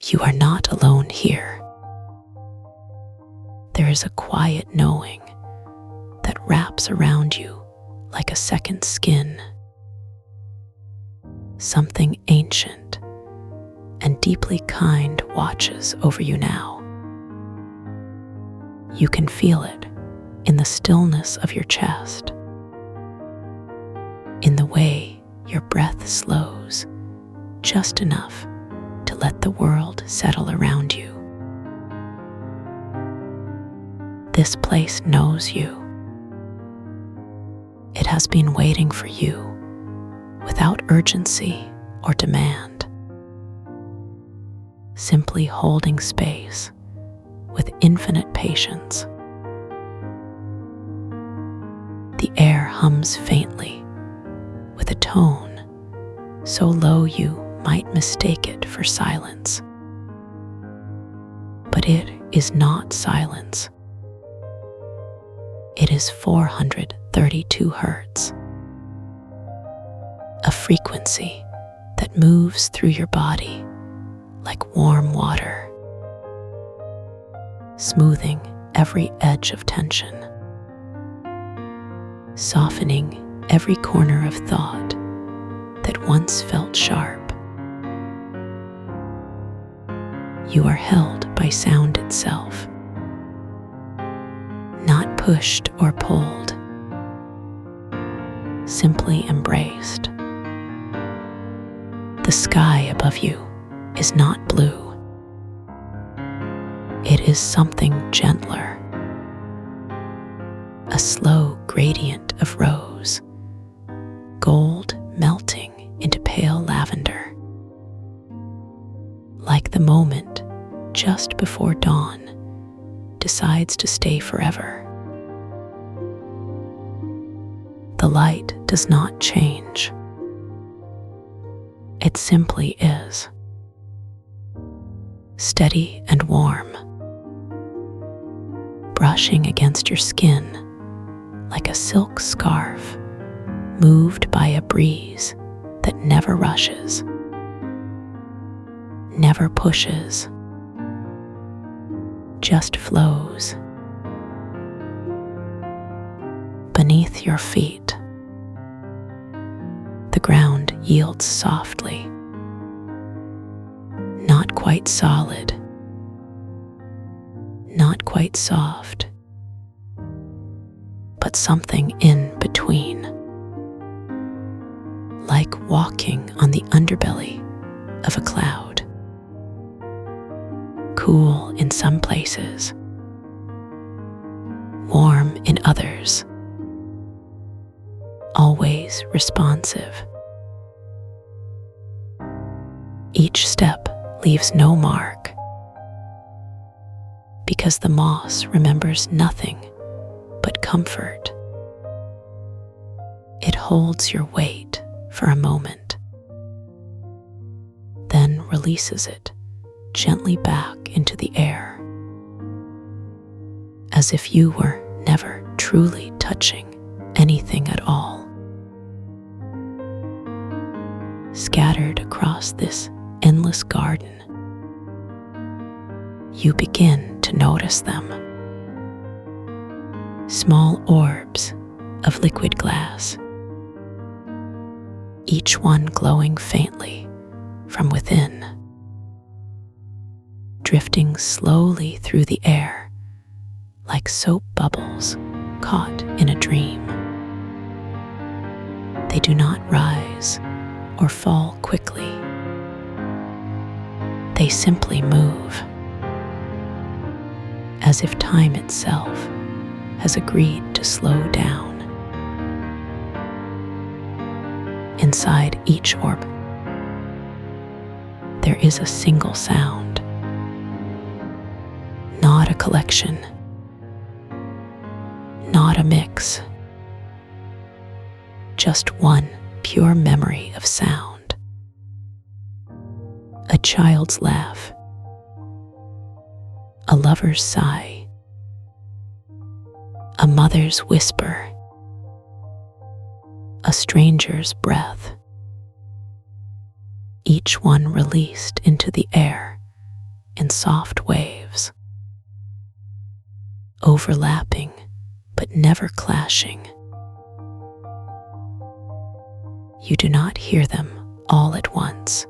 You are not alone here. There is a quiet knowing that wraps around you like a second skin. Something ancient and deeply kind watches over you now. You can feel it in the stillness of your chest, in the way your breath slows just enough to let the world settle around you. This place knows you. It has been waiting for you without urgency or demand, simply holding space with infinite patience. The air hums faintly with a tone so low you might mistake it for silence. But it is not silence. It is 432 hertz, a frequency that moves through your body like warm water, smoothing every edge of tension, softening every corner of thought that once felt sharp. You are held by sound itself, not pushed or pulled, simply embraced. The sky above you is not blue. It is something gentler, a slow gradient of rose, gold melting into pale lavender, like the moment just before dawn decides to stay forever. The light does not change. It simply is, steady and warm, brushing against your skin like a silk scarf moved by a breeze that never rushes, never pushes, just flows. Beneath your feet, the ground yields softly, not quite solid, not quite soft, but something in between, like walking on the underbelly of a cloud, cool in some places, warm in others, always responsive. Each step leaves no mark, because the moss remembers nothing but comfort. It holds your weight for a moment, then releases it gently back into the air, as if you were never truly touching anything at all. Scattered across this endless garden, you begin to notice them. Small orbs of liquid glass, each one glowing faintly from within, drifting slowly through the air like soap bubbles caught in a dream. They do not rise or fall quickly. They simply move, as if time itself has agreed to slow down. Inside each orb, there is a single sound, not a collection, not a mix, just one pure memory of sound. A child's laugh, a lover's sigh, a mother's whisper, a stranger's breath, each one released into the air soft waves, overlapping but never clashing. You do not hear them all at once.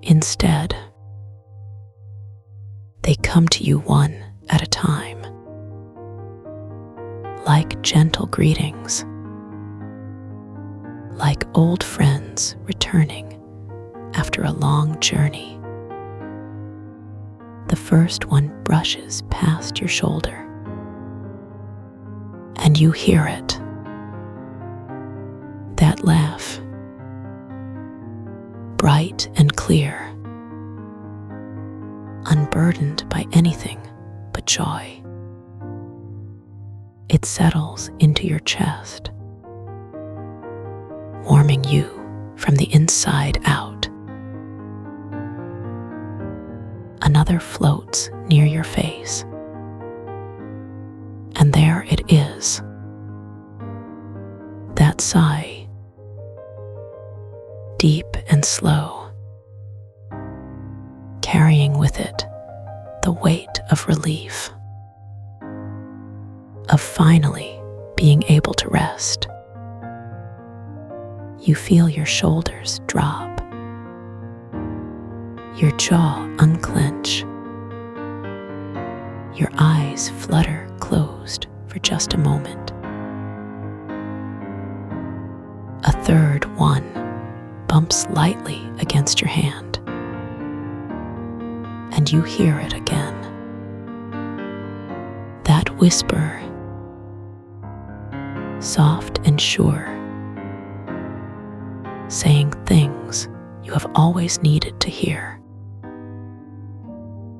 Instead, they come to you one at a time, like gentle greetings, like old friends returning after a long journey. The first one brushes past your shoulder, and you hear it. That laugh, bright and clear, unburdened by anything but joy. It settles into your chest, warming you from the inside out. Another floats near your face, and there it is, that sigh, deep and slow, carrying with it the weight of relief, of finally being able to rest. You feel your shoulders drop, your jaw unclench, your eyes flutter closed for just a moment. A third one bumps lightly against your hand, and you hear it again. That whisper, soft and sure, saying things you have always needed to hear,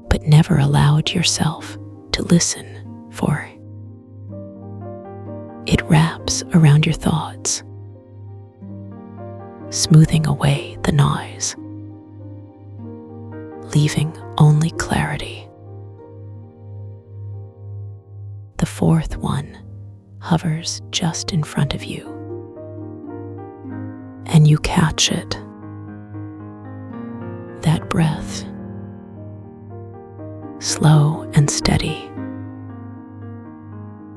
but never allowed yourself to listen for. It wraps around your thoughts, smoothing away the noise, leaving only clarity. The fourth one hovers just in front of you, and you catch it. That breath, slow and steady,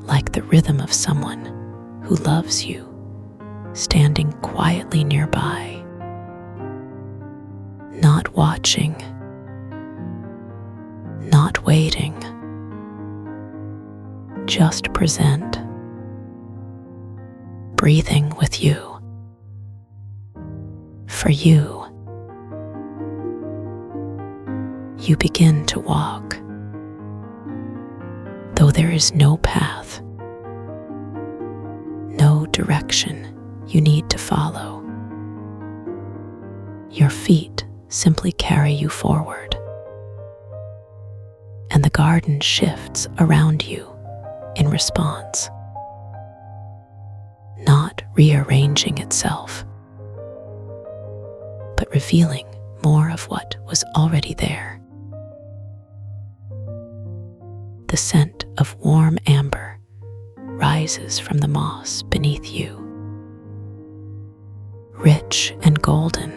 like the rhythm of someone who loves you, standing quietly nearby, not watching, not waiting, just present, breathing with you, for you. You begin to walk, though there is no path, no direction you need to follow. Your feet simply carry you forward, and the garden shifts around you in response, not rearranging itself, but revealing more of what was already there. The scent of warm amber rises from the moss beneath you, rich and golden,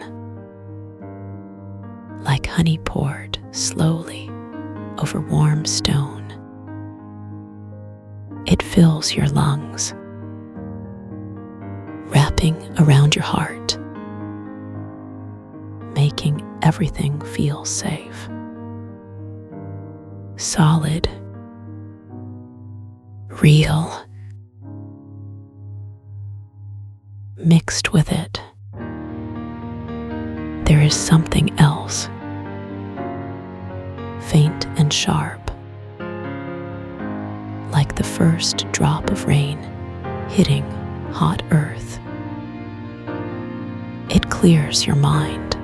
like honey poured slowly over warm stone. It fills your lungs, wrapping around your heart, making everything feel safe, solid, real. Mixed with it, there is something else, faint and sharp, like the first drop of rain hitting hot earth. It clears your mind,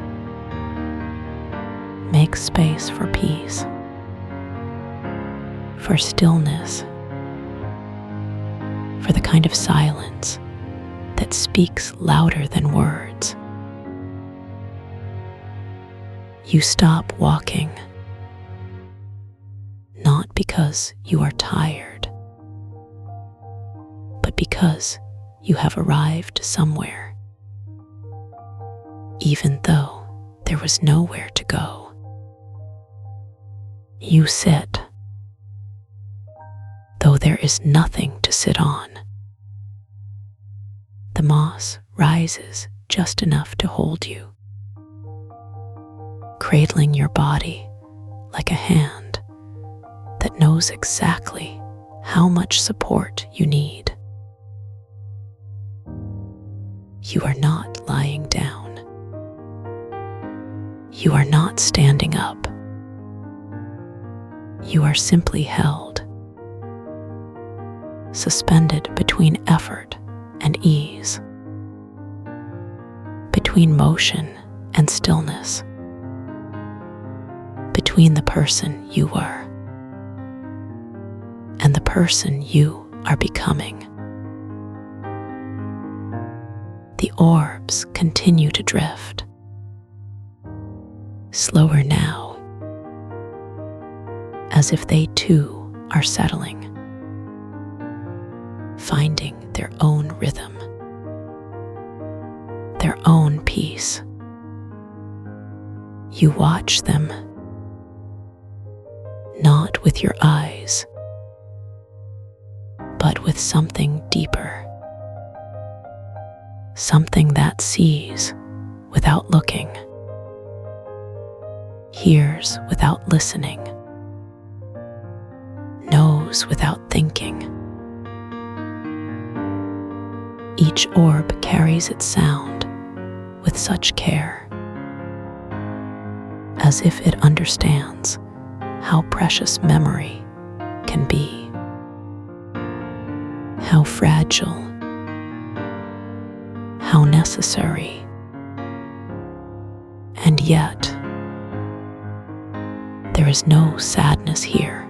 makes space for peace, for stillness, for the kind of silence that speaks louder than words. You stop walking, not because you are tired, but because you have arrived somewhere, even though there was nowhere to go. You sit, though there is nothing to sit on. The moss rises just enough to hold you, cradling your body like a hand that knows exactly how much support you need. You are not lying down. You are not standing up. You are simply held, suspended between effort and ease, between motion and stillness, between the person you were and the person you are becoming. The orbs continue to drift, slower now, as if they too are settling, finding their own rhythm, their own peace. You watch them, not with your eyes, but with something deeper, something that sees without looking, hears without listening, knows without thinking. Each orb carries its sound with such care, as if it understands how precious memory can be, how fragile, how necessary, and yet there is no sadness here,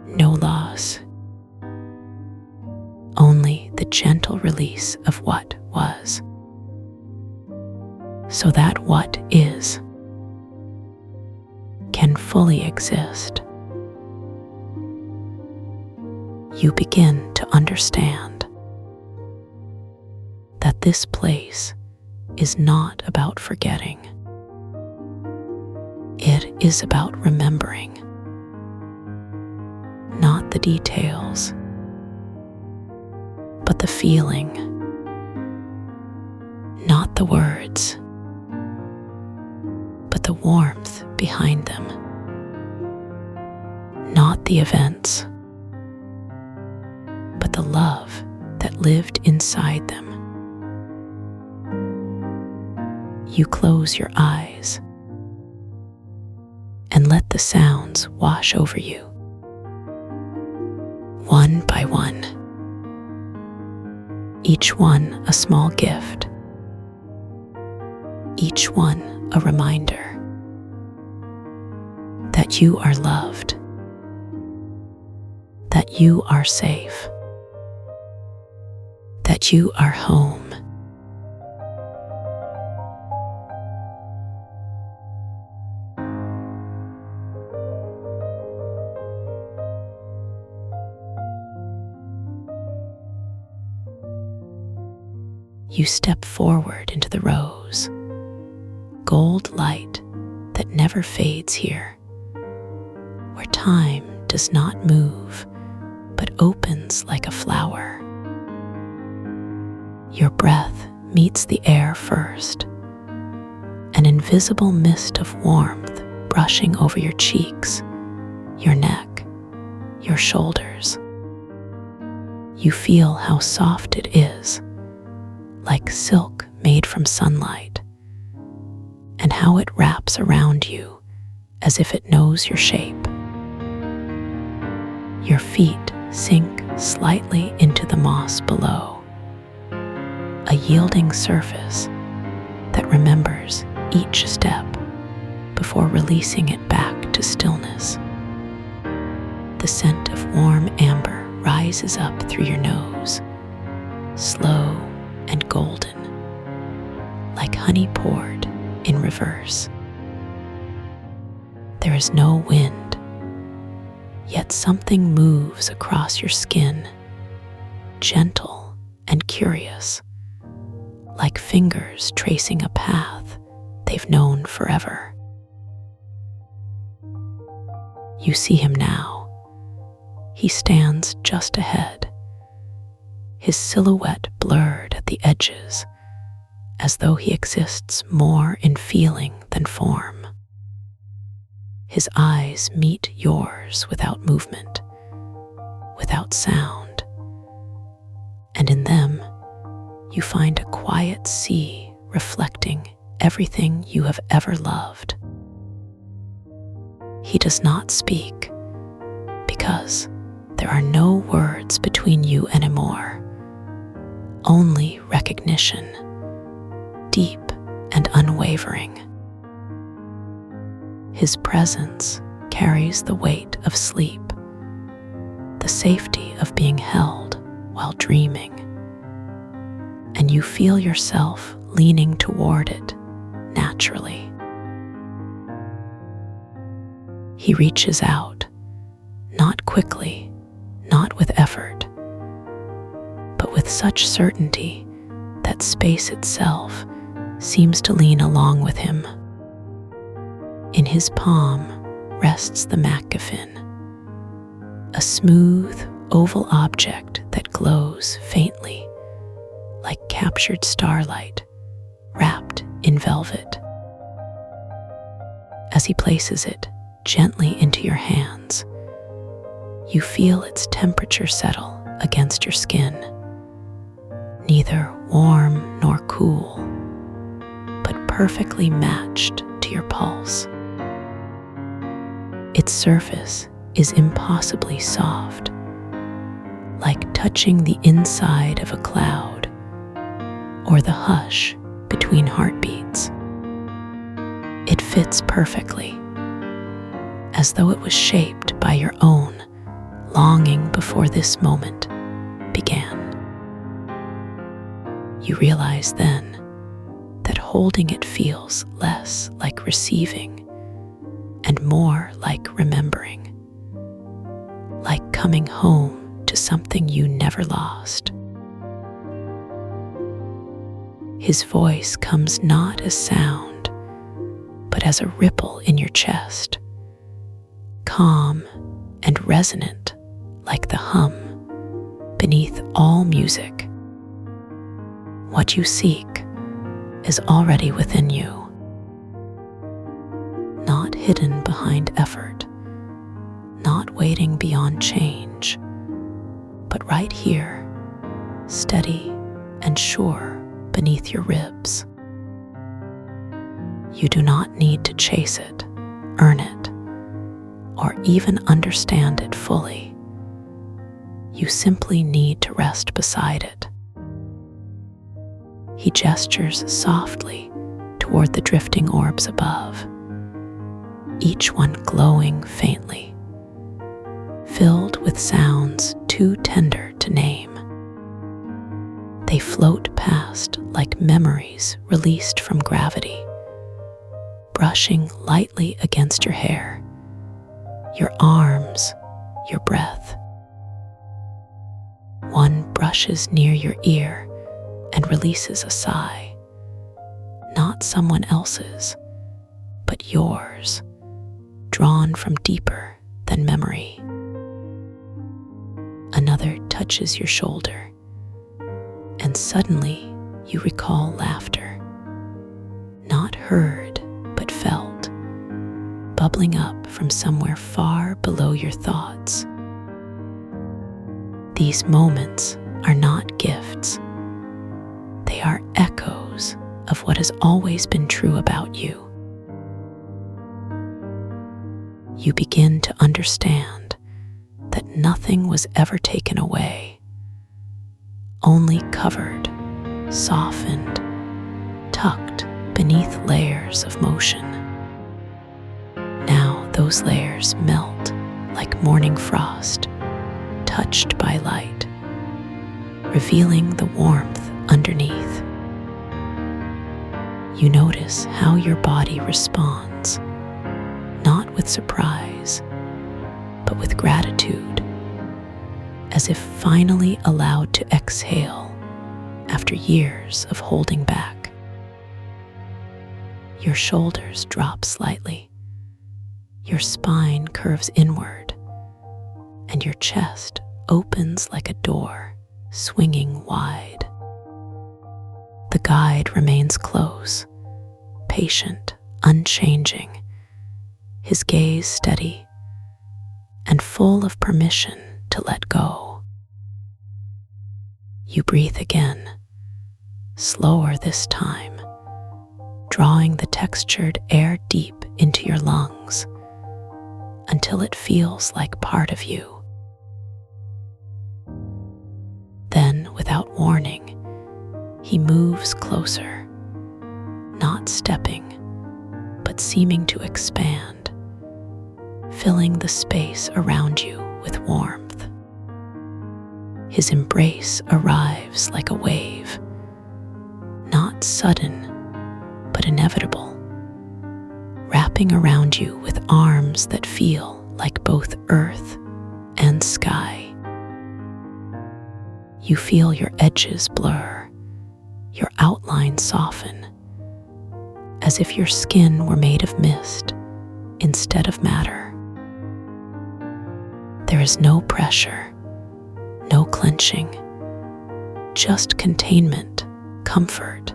no loss, only the gentle release of what was, so that what is can fully exist. You begin to understand that this place is not about forgetting. It is about remembering, not the details, but the feeling, not the words, but the warmth behind them, not the events, but the love that lived inside them. You close your eyes and let the sounds wash over you, one by one, each one a small gift, each one a reminder that you are loved, that you are safe, that you are home. You step forward into the rose, gold light that never fades here, where time does not move, but opens like a flower. Your breath meets the air first, an invisible mist of warmth brushing over your cheeks, your neck, your shoulders. You feel how soft it is, like silk made from sunlight, and how it wraps around you as if it knows your shape. Your feet sink slightly into the moss below, a yielding surface that remembers each step before releasing it back to stillness. The scent of warm amber rises up through your nose, slow and golden, like honey poured in reverse. There is no wind, yet something moves across your skin, gentle and curious, like fingers tracing a path they've known forever. You see him now. He stands just ahead, his silhouette blurred at the edges, as though he exists more in feeling than form. His eyes meet yours without movement, without sound, and in them you find a quiet sea reflecting everything you have ever loved. He does not speak because there are no words between you anymore, only recognition, deep and unwavering. His presence carries the weight of sleep, the safety of being held while dreaming, and you feel yourself leaning toward it naturally. He reaches out, not quickly, not with effort, but with such certainty that space itself seems to lean along with him. In his palm rests the MacGuffin, a smooth, oval object that glows faintly, like captured starlight wrapped in velvet. As he places it gently into your hands, you feel its temperature settle against your skin, neither warm nor cool, but perfectly matched to your pulse. Its surface is impossibly soft, like touching the inside of a cloud or the hush between heartbeats. It fits perfectly, as though it was shaped by your own longing before this moment began. You realize then that holding it feels less like receiving and more like remembering, like coming home to something you never lost. His voice comes not as sound, but as a ripple in your chest, calm and resonant like the hum beneath all music. What you seek is already within you, not hidden behind effort, not waiting beyond change, but right here, steady and sure beneath your ribs. You do not need to chase it, earn it, or even understand it fully. You simply need to rest beside it. He gestures softly toward the drifting orbs above, each one glowing faintly, filled with sounds too tender to name. They float past like memories released from gravity, brushing lightly against your hair, your arms, your breath. One brushes near your ear and releases a sigh, not someone else's, but yours, drawn from deeper than memory. Another touches your shoulder, and suddenly you recall laughter, not heard but felt, bubbling up from somewhere far below your thoughts. These moments are not gifts. They are echoes of what has always been true about you. You begin to understand that nothing was ever taken away, only covered, softened, tucked beneath layers of motion. Now those layers melt like morning frost, touched by light, revealing the warmth underneath. You notice how your body responds, not with surprise, but with gratitude, as if finally allowed to exhale after years of holding back. Your shoulders drop slightly, Your spine curves inward, and your chest opens like a door, swinging wide. The guide remains close, patient, unchanging, his gaze steady and full of permission to let go. You breathe again, slower this time, drawing the textured air deep into your lungs until it feels like part of you. Then, without warning, he moves closer, not stepping, but seeming to expand, filling the space around you with warmth. His embrace arrives like a wave, not sudden, but inevitable, wrapping around you with arms that feel like both earth and sky. You feel your edges blur, your outline soften, as if your skin were made of mist instead of matter. There is no pressure, no clenching, just containment, comfort,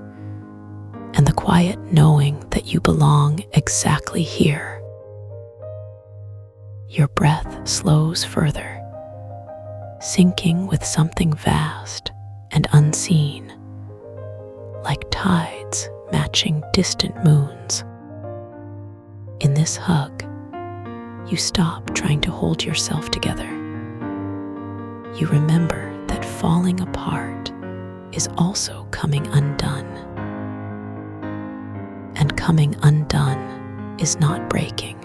and the quiet knowing that you belong exactly here. Your breath slows further, syncing with something vast and unseen, like tides matching distant moons. In this hug, you stop trying to hold yourself together. You remember that falling apart is also coming undone. And coming undone is not breaking.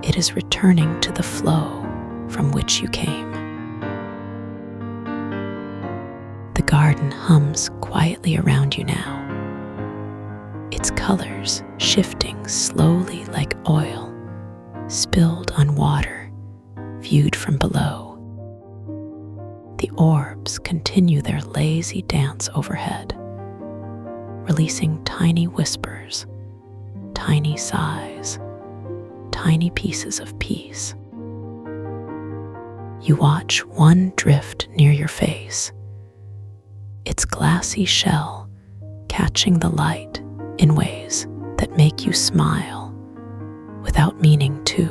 It is returning to the flow from which you came. The garden hums quietly around you now, its colors shifting slowly like oil spilled on water viewed from below. The orbs continue their lazy dance overhead, releasing tiny whispers, tiny sighs, tiny pieces of peace. You watch one drift near your face, its glassy shell catching the light in ways that make you smile without meaning to.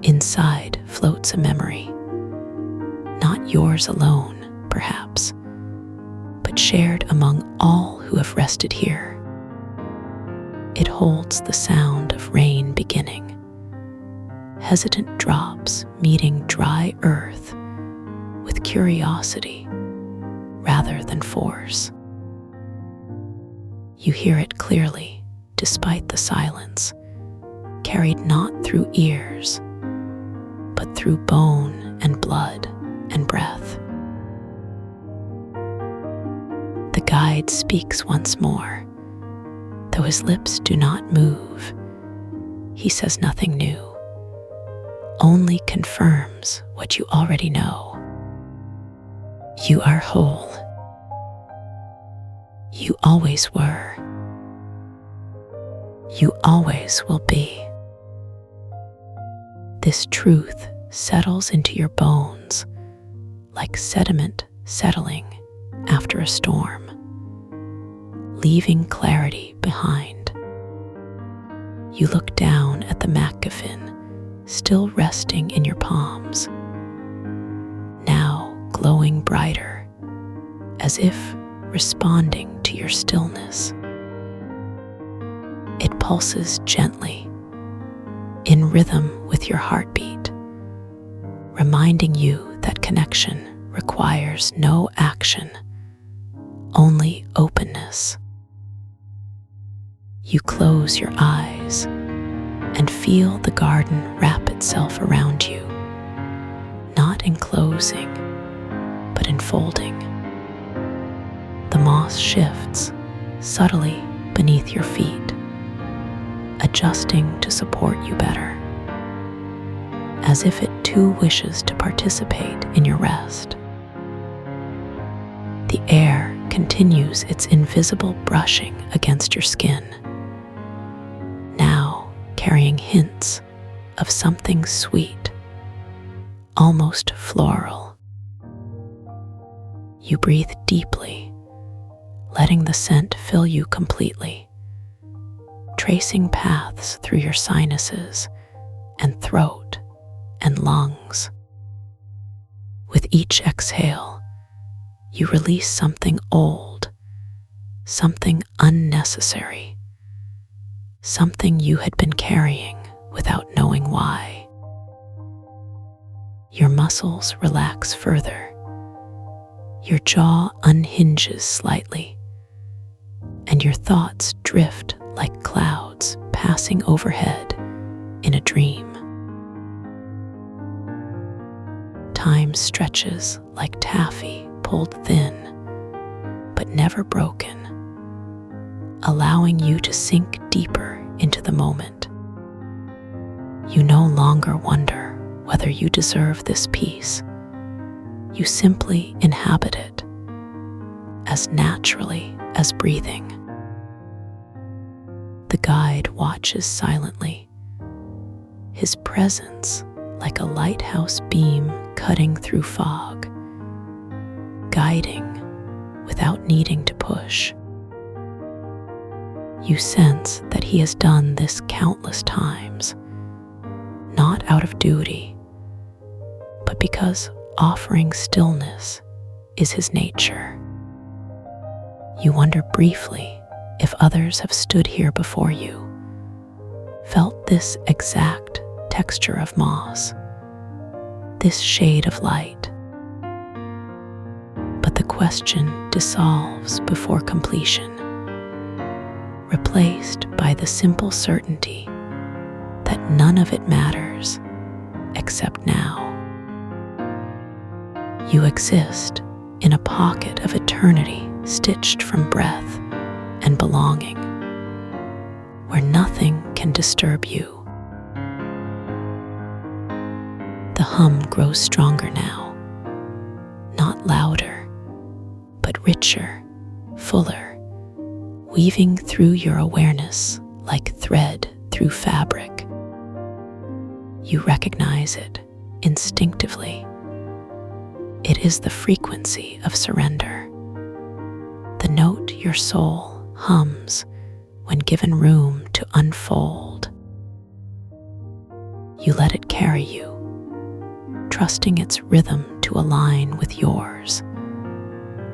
Inside floats a memory, not yours alone, perhaps, but shared among all who have rested here. It holds the sound of rain beginning, hesitant drops meeting dry earth with curiosity rather than force. You hear it clearly, despite the silence, carried not through ears, but through bone and blood and breath. The guide speaks once more. Though his lips do not move, he says nothing new, only confirms what you already know. You are whole. You always were. You always will be. This truth settles into your bones like sediment settling after a storm, leaving clarity behind. You look down at the MacGuffin still resting in your palms, now glowing brighter, as if responding to your stillness. It pulses gently, in rhythm with your heartbeat, reminding you that connection requires no action, only openness. You close your eyes and feel the garden wrap itself around you, not enclosing, but enfolding. The moss shifts subtly beneath your feet, adjusting to support you better, as if it too wishes to participate in your rest. The air continues its invisible brushing against your skin, now carrying hints of something sweet, almost floral. You breathe deeply, letting the scent fill you completely, tracing paths through your sinuses and throat and lungs. With each exhale, you release something old, something unnecessary, something you had been carrying without knowing why. Your muscles relax further. Your jaw unhinges slightly, and your thoughts drift like clouds passing overhead in a dream. Time stretches like taffy pulled thin, but never broken, allowing you to sink deeper into the moment. You no longer wonder whether you deserve this peace. You simply inhabit it, as naturally as breathing. The guide watches silently, his presence like a lighthouse beam cutting through fog, guiding without needing to push. You sense that he has done this countless times, not out of duty, but because offering stillness is his nature. You wonder briefly if others have stood here before you, felt this exact texture of moss, this shade of light. But the question dissolves before completion, replaced by the simple certainty that none of it matters except now. You exist in a pocket of eternity stitched from breath and belonging, where nothing can disturb you. The hum grows stronger now, not louder, but richer, fuller, weaving through your awareness like thread through fabric. You recognize it instinctively. It is the frequency of surrender, the note your soul hums when given room to unfold. You let it carry you, trusting its rhythm to align with yours,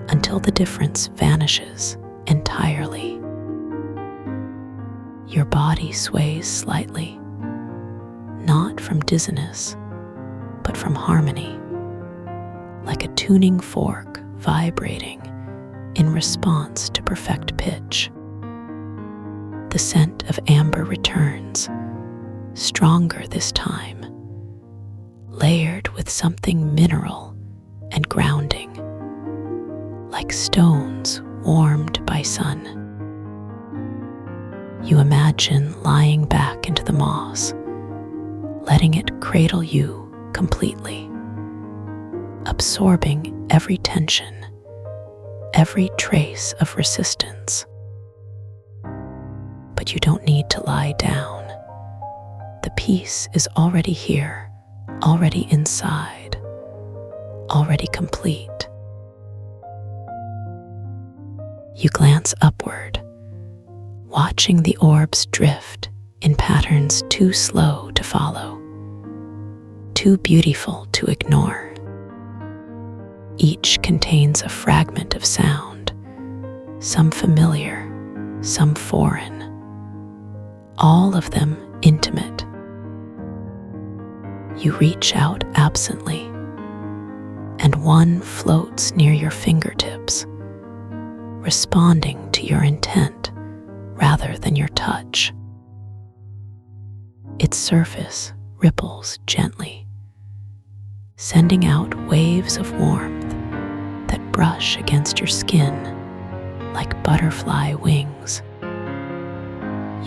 until the difference vanishes entirely. Your body sways slightly, not from dizziness, but from harmony, like a tuning fork vibrating in response to perfect pitch. The scent of amber returns, stronger this time, layered with something mineral and grounding, like stones warmed by sun. You imagine lying back into the moss, letting it cradle you completely, absorbing every tension, every trace of resistance. But you don't need to lie down. The peace is already here, already inside, already complete. You glance upward, watching the orbs drift in patterns too slow to follow, too beautiful to ignore. Each contains a fragment of sound, some familiar, some foreign, all of them intimate. You reach out absently, and one floats near your fingertips, responding to your intent rather than your touch. Its surface ripples gently, sending out waves of warmth that brush against your skin like butterfly wings.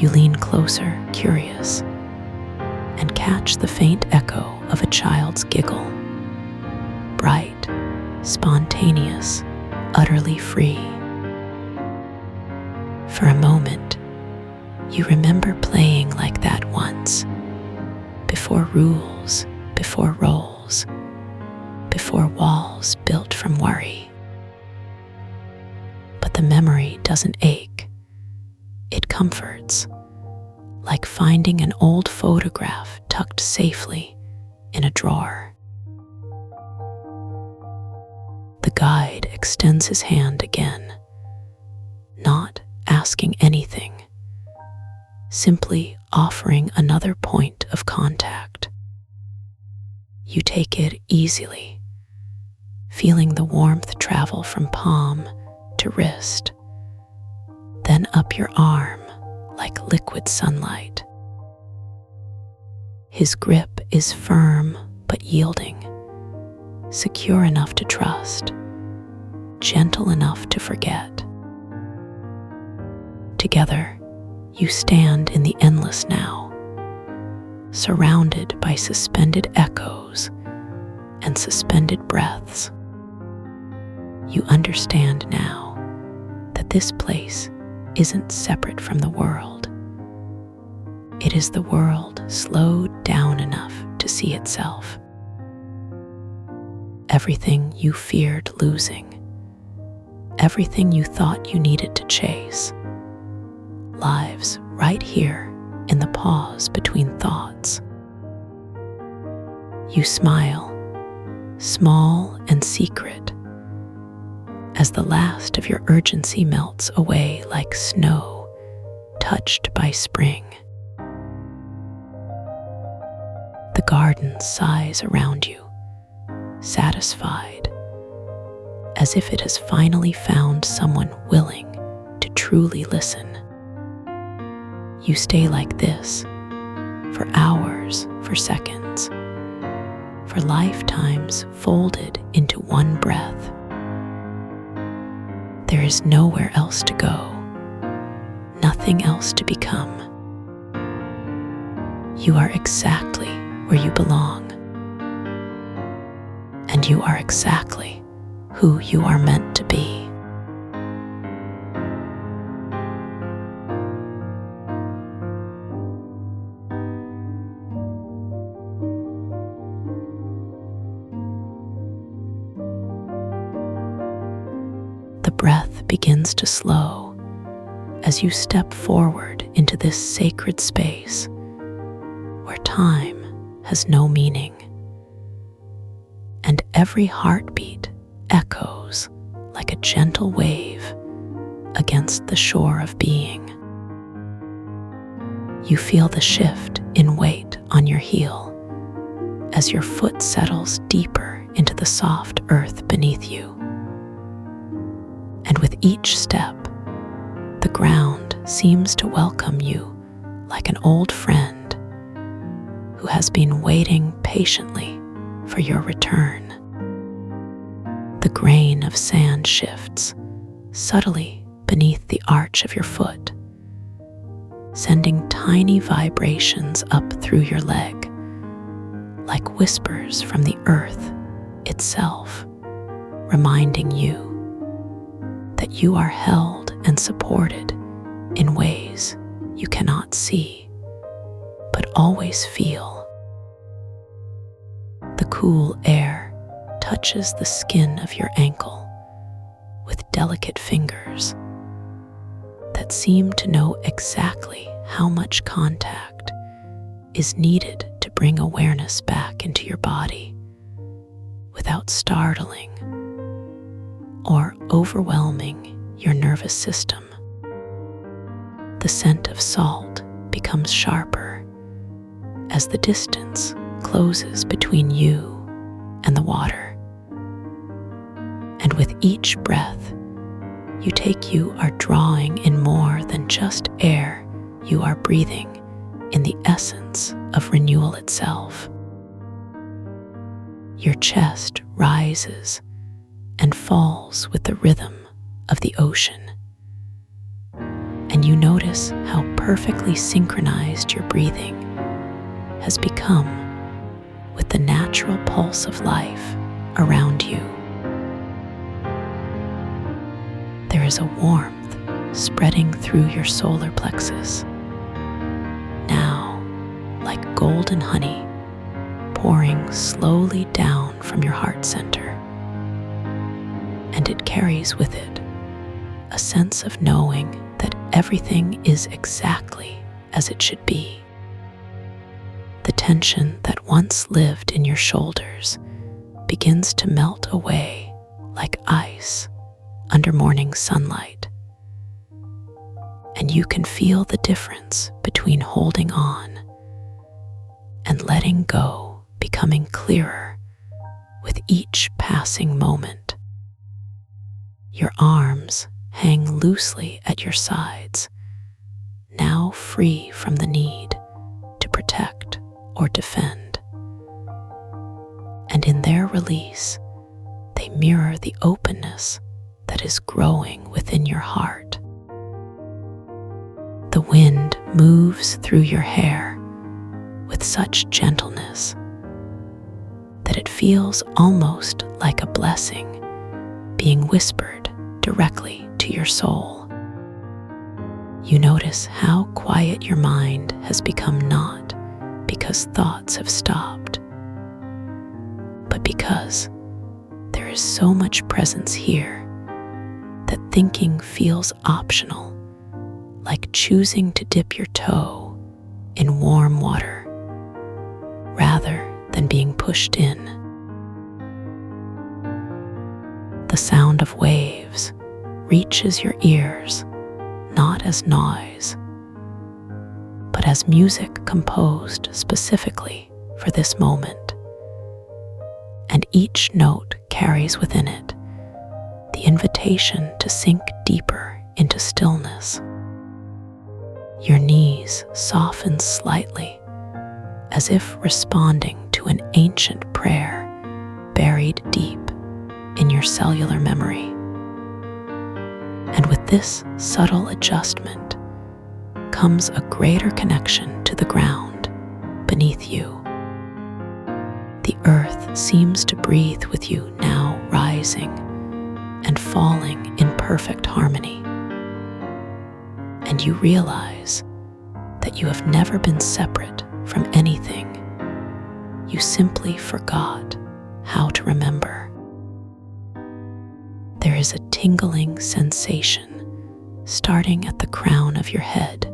You lean closer, curious, and catch the faint echo of a child's giggle, bright, spontaneous, utterly free. For a moment, You remember playing like that once, before rules, before roles, before walls built from worry. But the memory doesn't ache, it comforts, like finding an old photograph tucked safely in a drawer. The guide extends his hand again, not asking anything, simply offering another point of contact. You take it easily, feeling the warmth travel from palm to wrist, then up your arm like liquid sunlight. His grip is firm but yielding, secure enough to trust, gentle enough to forget. Together, you stand in the endless now, surrounded by suspended echoes and suspended breaths. You understand now that this place isn't separate from the world. It is the world slowed down enough to see itself. Everything you feared losing, everything you thought you needed to chase, lives right here in the pause between thoughts. You smile, small and secret, as the last of your urgency melts away like snow touched by spring. The garden sighs around you, satisfied, as if it has finally found someone willing to truly listen. You stay like this for hours, for seconds, for lifetimes folded into one breath. There is nowhere else to go, nothing else to become. You are exactly where you belong, and you are exactly who you are meant to be. The breath begins to slow as you step forward into this sacred space where time has no meaning, and every heartbeat echoes like a gentle wave against the shore of being. You feel the shift in weight on your heel as your foot settles deeper into the soft earth beneath you. And with each step, the ground seems to welcome you like an old friend who has been waiting patiently for your return. The grain of sand shifts subtly beneath the arch of your foot, sending tiny vibrations up through your leg, like whispers from the earth itself, reminding you that you are held and supported in ways you cannot see, but always feel. The cool air touches the skin of your ankle with delicate fingers that seem to know exactly how much contact is needed to bring awareness back into your body without startling or overwhelming your nervous system. The scent of salt becomes sharper as the distance closes between you and the water. And with each breath you take, you are drawing in more than just air. You are breathing in the essence of renewal itself. Your chest rises and falls with the rhythm of the ocean. And you notice how perfectly synchronized your breathing has become with the natural pulse of life around you. There is a warmth spreading through your solar plexus, like golden honey pouring slowly down from your heart center. And it carries with it a sense of knowing that everything is exactly as it should be. The tension that once lived in your shoulders begins to melt away like ice under morning sunlight. And you can feel the difference between holding on and letting go becoming clearer with each passing moment. Your arms hang loosely at your sides, now free from the need to protect or defend. And in their release, they mirror the openness that is growing within your heart. The wind moves through your hair with such gentleness that it feels almost like a blessing being whispered directly to your soul. You notice how quiet your mind has become, not because thoughts have stopped, but because there is so much presence here that thinking feels optional, like choosing to dip your toe in warm water rather than being pushed in. The sound of waves reaches your ears not as noise, but as music composed specifically for this moment. And each note carries within it the invitation to sink deeper into stillness. Your knees soften slightly, as if responding to an ancient prayer buried deep in your cellular memory. And with this subtle adjustment comes a greater connection to the ground beneath you. The earth seems to breathe with you now, rising and falling in perfect harmony. And you realize that you have never been separate from anything. You simply forgot how to remember. There is a tingling sensation starting at the crown of your head,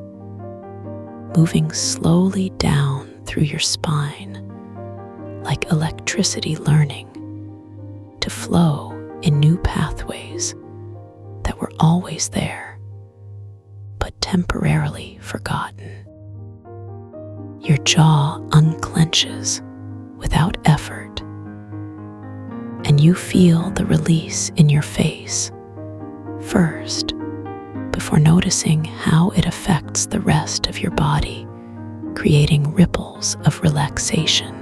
moving slowly down through your spine, like electricity learning to flow in new pathways that were always there, but temporarily forgotten. Your jaw unclenches without effort, and you feel the release in your face first, before noticing how it affects the rest of your body, creating ripples of relaxation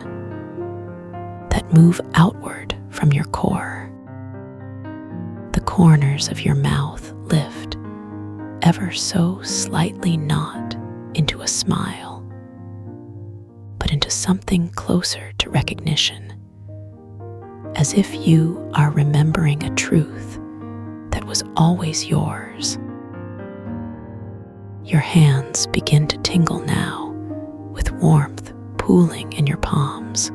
that move outward from your core. The corners of your mouth lift ever so slightly, not into a smile, but into something closer to recognition, as if you are remembering a truth that was always yours. Your hands begin to tingle now, with warmth pooling in your palms,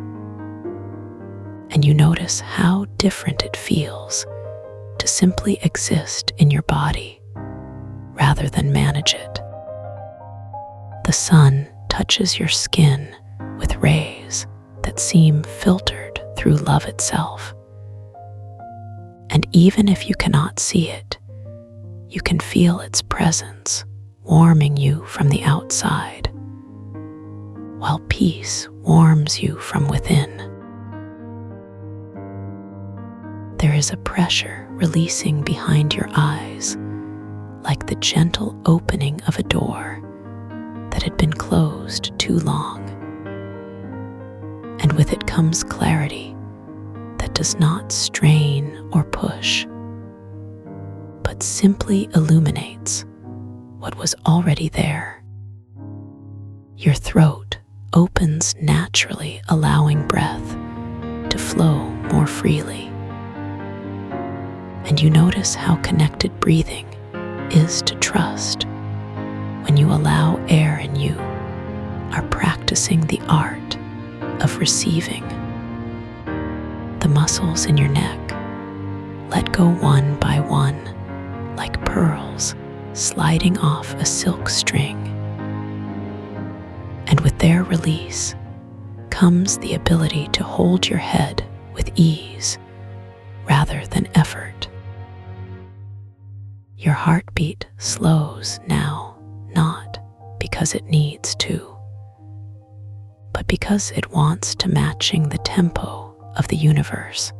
and you notice how different it feels to simply exist in your body rather than manage it. The sun touches your skin with rays that seem filtered through love itself. And even if you cannot see it, you can feel its presence warming you from the outside, while peace warms you from within. There is a pressure releasing behind your eyes, like the gentle opening of a door that had been closed too long. And with it comes clarity that does not strain or push, but simply illuminates what was already there. Your throat opens naturally, allowing breath to flow more freely. And you notice how connected breathing is to trust when you allow air in you are practically practicing the art of receiving. The muscles in your neck let go one by one, like pearls sliding off a silk string. And with their release comes the ability to hold your head with ease rather than effort. Your heartbeat slows now, not because it needs to, but because it wants to matching the tempo of the universe,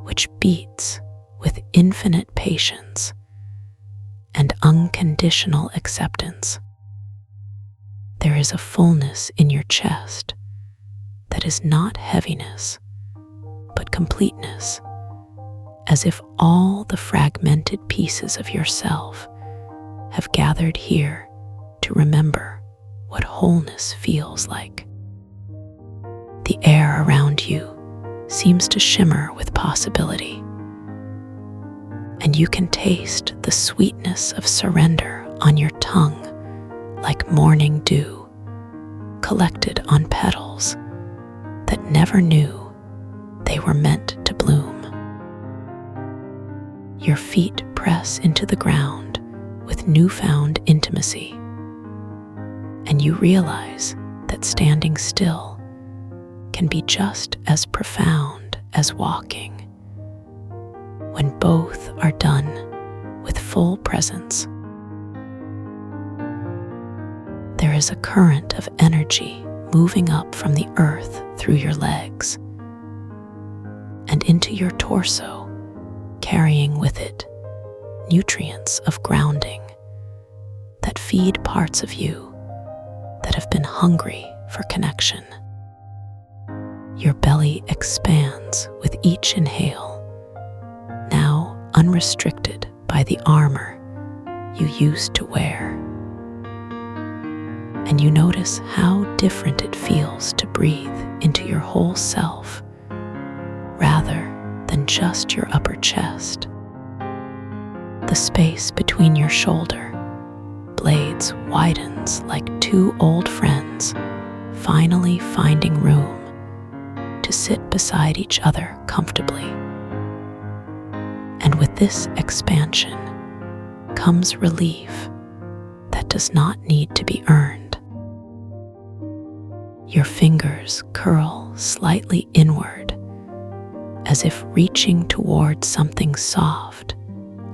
which beats with infinite patience and unconditional acceptance. There is a fullness in your chest that is not heaviness, but completeness, as if all the fragmented pieces of yourself have gathered here to remember what wholeness feels like. The air around you seems to shimmer with possibility, and you can taste the sweetness of surrender on your tongue like morning dew collected on petals that never knew they were meant to bloom. Your feet press into the ground with newfound intimacy, and you realize that standing still can be just as profound as walking when both are done with full presence. There is a current of energy moving up from the earth through your legs and into your torso, carrying with it nutrients of grounding that feed parts of you that have been hungry for connection. Your belly expands with each inhale, now unrestricted by the armor you used to wear. And you notice how different it feels to breathe into your whole self rather than just your upper chest. The space between your shoulder blades widens like two old friends finally finding room to sit beside each other comfortably. And with this expansion comes relief that does not need to be earned. Your fingers curl slightly inward, as if reaching toward something soft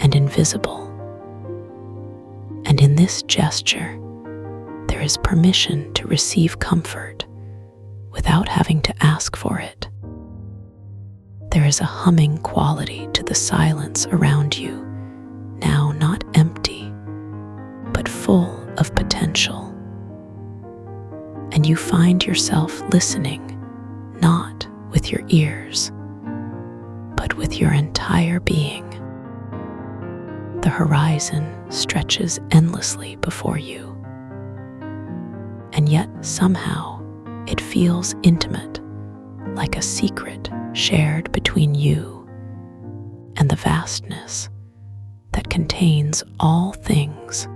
and invisible. And in this gesture, there is permission to receive comfort without having to ask for it. There is a humming quality to the silence around you, now not empty, but full of potential. And you find yourself listening, not with your ears, but with your entire being. The horizon stretches endlessly before you, and yet somehow it feels intimate, like a secret shared between you and the vastness that contains all things.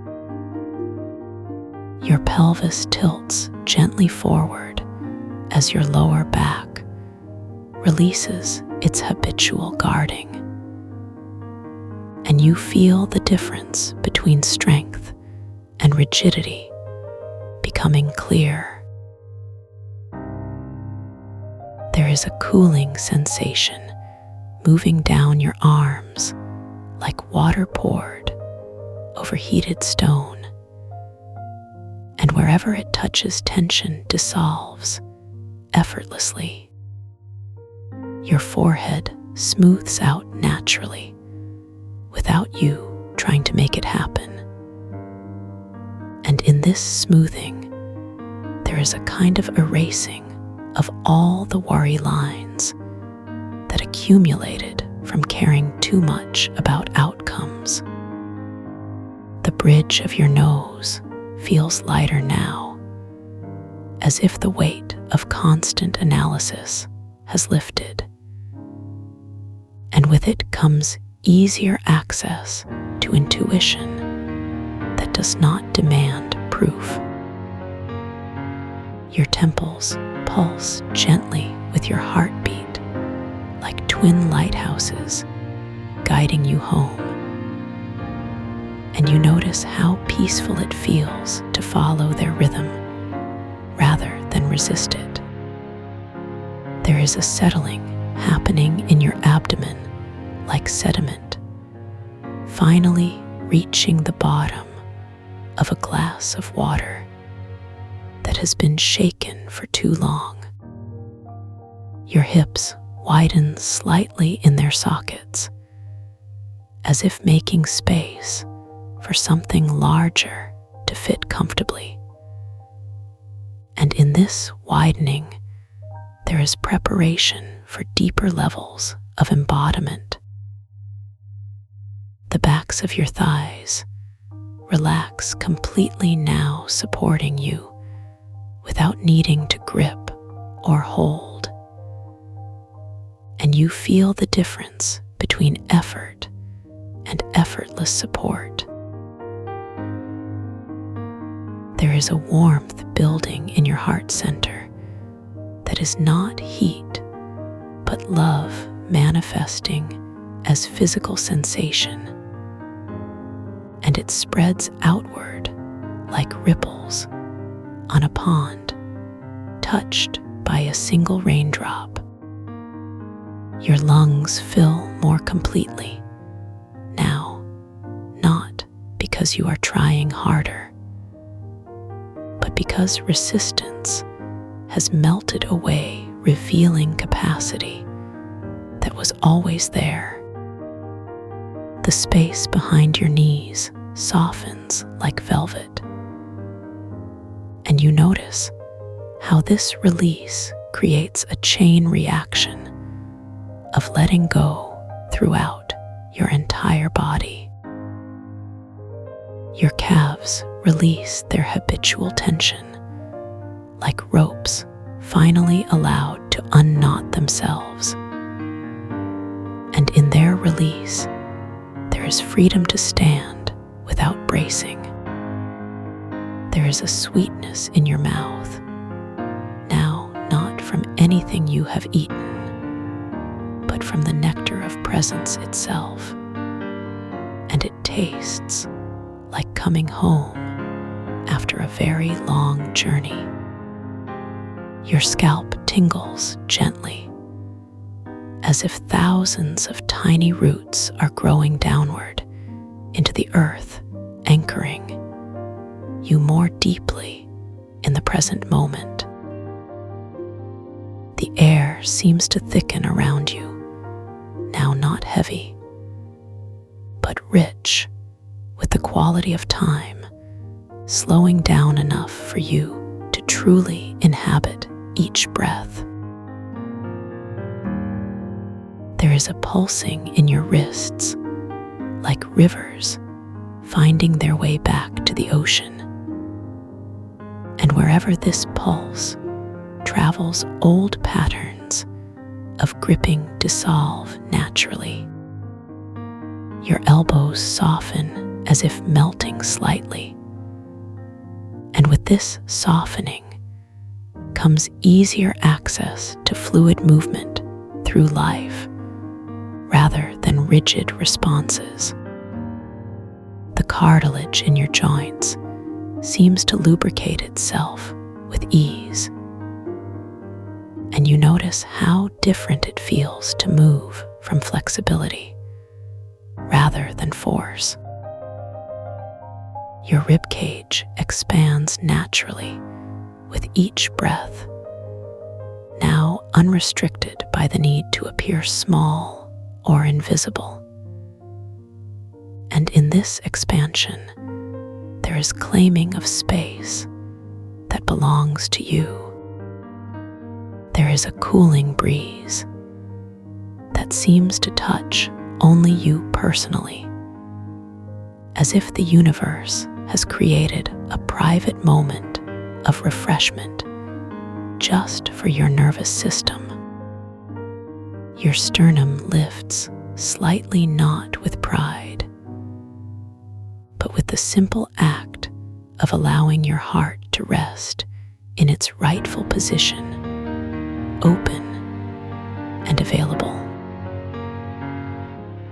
Your pelvis tilts gently forward as your lower back releases its habitual guarding, and you feel the difference between strength and rigidity becoming clear. There is a cooling sensation moving down your arms like water poured over heated stone, and wherever it touches, tension dissolves effortlessly. Your forehead smooths out naturally without you trying to make it happen. And in this smoothing, there is a kind of erasing of all the worry lines that accumulated from caring too much about outcomes. The bridge of your nose feels lighter now, as if the weight of constant analysis has lifted. And with it comes easier access to intuition that does not demand proof. Your temples pulse gently with your heartbeat, like twin lighthouses guiding you home. And you notice how peaceful it feels to follow their rhythm rather than resist it. There is a settling happening in your abdomen like sediment, finally reaching the bottom of a glass of water that has been shaken for too long. Your hips widen slightly in their sockets, as if making space for something larger to fit comfortably. And in this widening, there is preparation for deeper levels of embodiment. The backs of your thighs relax completely now, supporting you without needing to grip or hold. And you feel the difference between effort and effortless support. There is a warmth building in your heart center that is not heat, but love manifesting as physical sensation. And it spreads outward like ripples on a pond touched by a single raindrop. Your lungs fill more completely now, not because you are trying harder, but because resistance has melted away, revealing capacity that was always there. The space behind your knees softens like velvet, and you notice how this release creates a chain reaction of letting go throughout your entire body. Your calves release their habitual tension, like ropes finally allowed to unknot themselves. And in their release, there is freedom to stand without bracing. There is a sweetness in your mouth, now not from anything you have eaten, but from the nectar of presence itself. And it tastes like coming home after a very long journey. Your scalp tingles gently, as if thousands of tiny roots are growing downward into the earth, anchoring you more deeply in the present moment. The air seems to thicken around you, now not heavy, but rich with the quality of time, slowing down enough for you to truly inhabit each breath. There is a pulsing in your wrists, like rivers finding their way back to the ocean. And wherever this pulse travels, old patterns of gripping dissolve naturally. Your elbows soften as if melting slightly. And with this softening comes easier access to fluid movement through life, rather than rigid responses. The cartilage in your joints seems to lubricate itself with ease, and you notice how different it feels to move from flexibility rather than force. Your ribcage expands naturally with each breath, now unrestricted by the need to appear small or invisible. And in this expansion, there is claiming of space that belongs to you. There is a cooling breeze that seems to touch only you personally, as if the universe has created a private moment of refreshment just for your nervous system. Your sternum lifts slightly, not with pride, but with the simple act of allowing your heart to rest in its rightful position, open and available.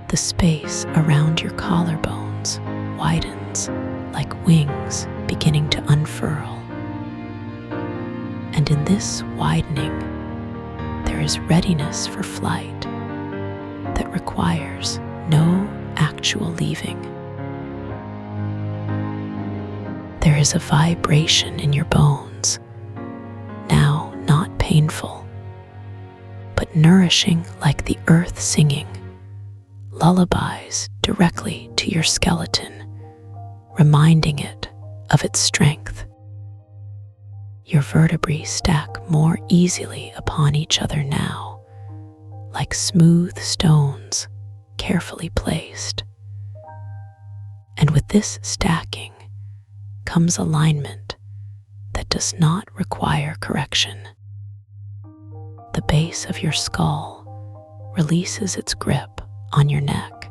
The space around your collarbones widens like wings beginning to unfurl. And in this widening, there is readiness for flight that requires no actual leaving. There is a vibration in your bones, now not painful, but nourishing like the earth singing lullabies directly to your skeleton, reminding it of its strength. Your vertebrae stack more easily upon each other now, like smooth stones carefully placed. And with this stacking comes alignment that does not require correction. The base of your skull releases its grip on your neck,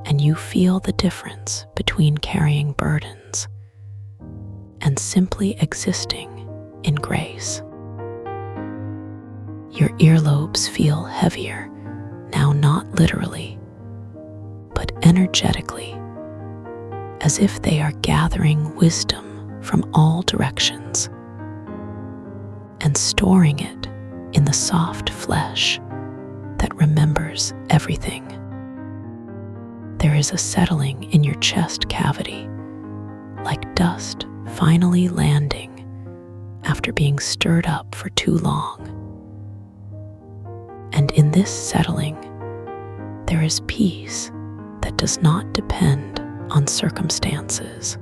and you feel the difference between carrying burdens and simply existing in grace. Your earlobes feel heavier, now not literally, but energetically, as if they are gathering wisdom from all directions and storing it in the soft flesh that remembers everything. There is a settling in your chest cavity, like dust finally landing after being stirred up for too long. And in this settling, there is peace that does not depend on circumstances.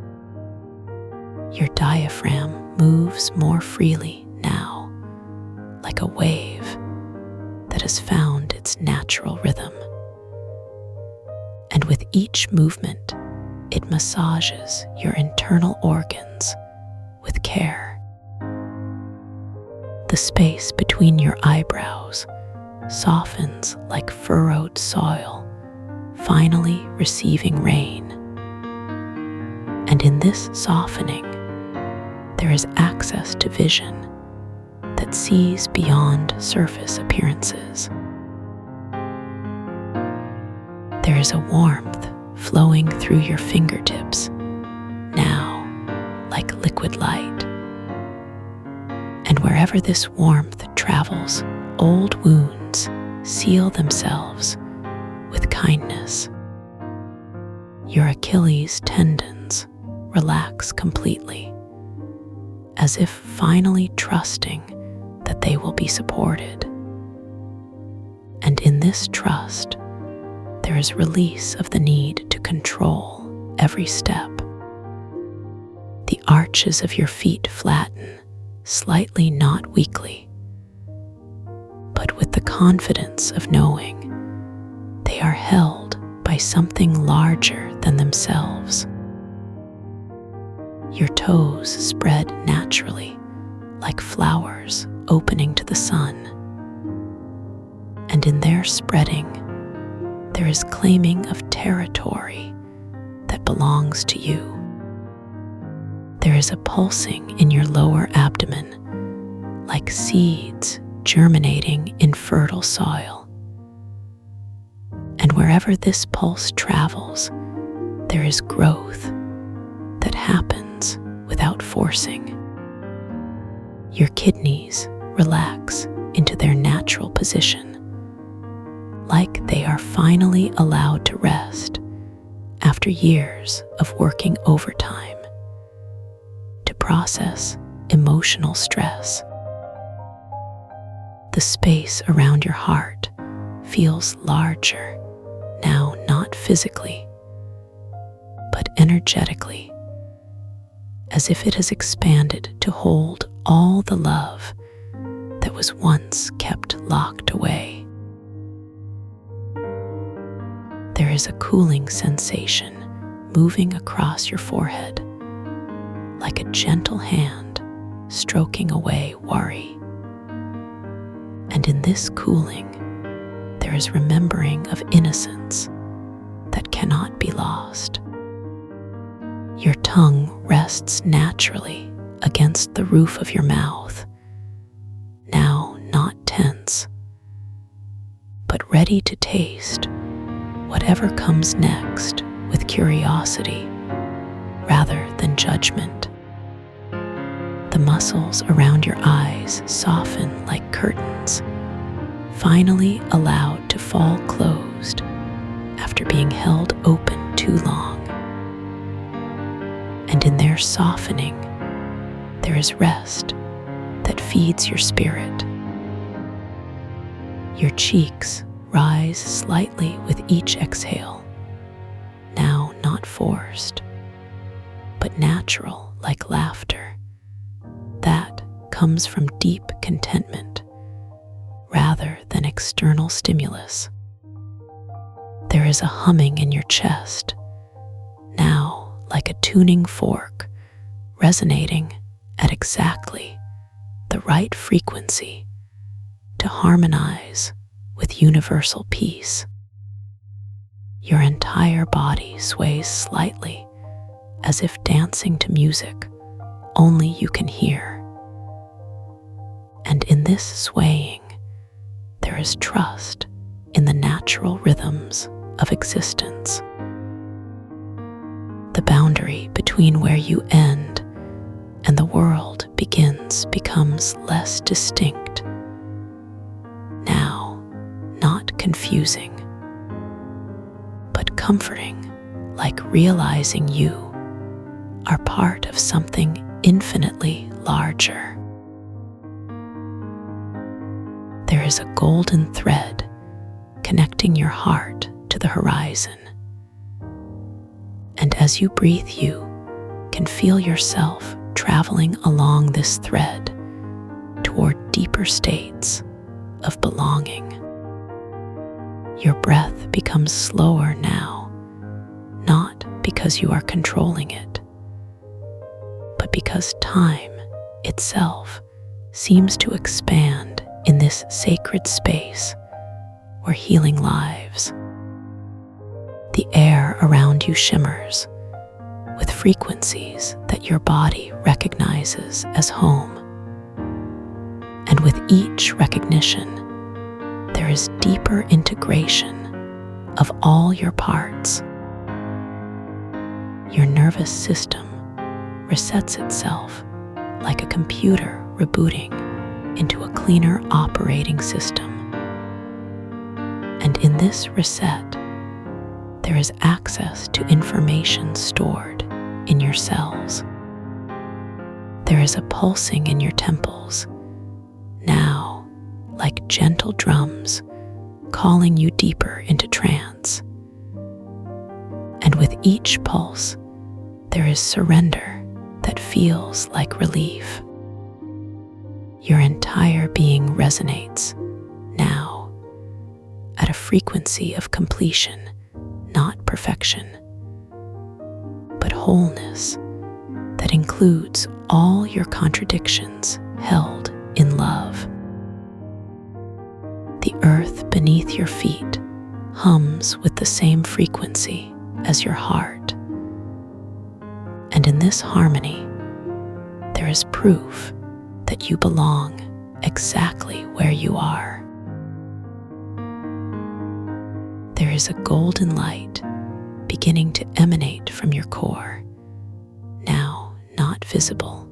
Your diaphragm moves more freely now, like a wave that has found its natural rhythm. And with each movement, it massages your internal organs with care. The space between your eyebrows softens like furrowed soil, finally receiving rain. And in this softening, there is access to vision that sees beyond surface appearances. There is a warmth flowing through your fingertips, now like liquid light. And wherever this warmth travels, old wounds seal themselves with kindness. Your Achilles tendons relax completely, as if finally trusting that they will be supported. And in this trust, there is release of the need to control every step. The arches of your feet flatten, slightly, not weakly, but with the confidence of knowing they are held by something larger than themselves. Your toes spread naturally, like flowers opening to the sun. And in their spreading, there is claiming of territory that belongs to you. There is a pulsing in your lower abdomen, like seeds germinating in fertile soil. And wherever this pulse travels, there is growth that happens without forcing. Your kidneys relax into their natural position, like they are finally allowed to rest after years of working overtime to process emotional stress. The space around your heart feels larger, now not physically, but energetically, as if it has expanded to hold all the love that was once kept locked away. There is a cooling sensation moving across your forehead, like a gentle hand stroking away worry. And in this cooling, there is remembering of innocence that cannot be lost. Your tongue rests naturally against the roof of your mouth, now not tense, but ready to taste whatever comes next with curiosity rather than judgment. The muscles around your eyes soften like curtains, finally allowed to fall closed after being held open too long. And in their softening, there is rest that feeds your spirit. Your cheeks rise slightly with each exhale, now not forced, but natural like laughter. That comes from deep contentment rather than external stimulus. There is a humming in your chest, now like a tuning fork, resonating at exactly the right frequency to harmonize with universal peace. Your entire body sways slightly as if dancing to music only you can hear. And in this swaying, there is trust in the natural rhythms of existence. The boundary between where you end and the world becomes less distinct. Now, not confusing, but comforting, like realizing you are part of something infinitely larger. There is a golden thread connecting your heart to the horizon. And as you breathe, you can feel yourself traveling along this thread toward deeper states of belonging. Your breath becomes slower now, not because you are controlling it, but because time itself seems to expand in this sacred space where healing lives. The air around you shimmers with frequencies that your body recognizes as home. And with each recognition, there is deeper integration of all your parts. Your nervous system resets itself like a computer rebooting into a cleaner operating system. And in this reset, there is access to information stored in your cells. There is a pulsing in your temples, now like gentle drums calling you deeper into trance. And with each pulse, there is surrender that feels like relief. Your entire being resonates now at a frequency of completion, not perfection, but wholeness that includes all your contradictions held in love. The earth beneath your feet hums with the same frequency as your heart. And in this harmony, there is proof that you belong exactly where you are. There is a golden light beginning to emanate from your core, now not visible,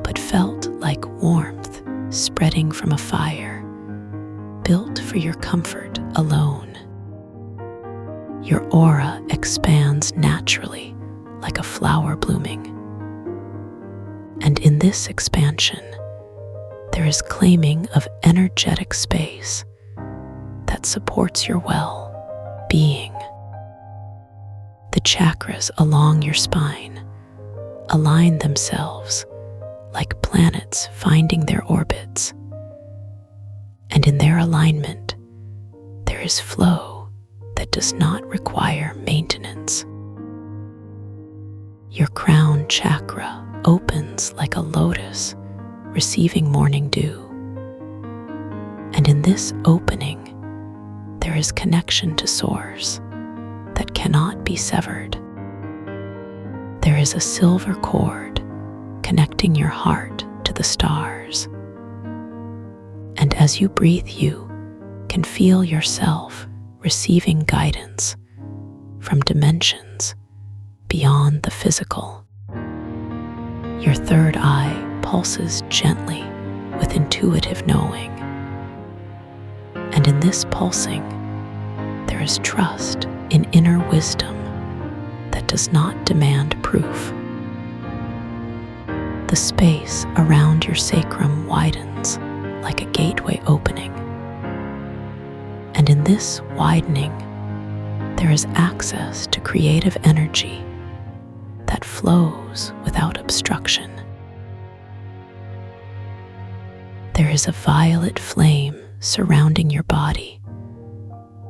but felt like warmth spreading from a fire built for your comfort alone. Your aura expands naturally like a flower blooming. And in this expansion, there is claiming of energetic space that supports your well-being. The chakras along your spine align themselves like planets finding their orbits. And in their alignment, there is flow that does not require maintenance. Your crown chakra opens like a lotus receiving morning dew. And in this opening, there is connection to Source that cannot be severed. There is a silver cord connecting your heart to the stars. And as you breathe, you can feel yourself receiving guidance from dimensions beyond the physical. Your third eye pulses gently with intuitive knowing. And in this pulsing, there is trust in inner wisdom that does not demand proof. The space around your sacrum widens like a gateway opening. And in this widening, there is access to creative energy that flows without obstruction. There is a violet flame surrounding your body,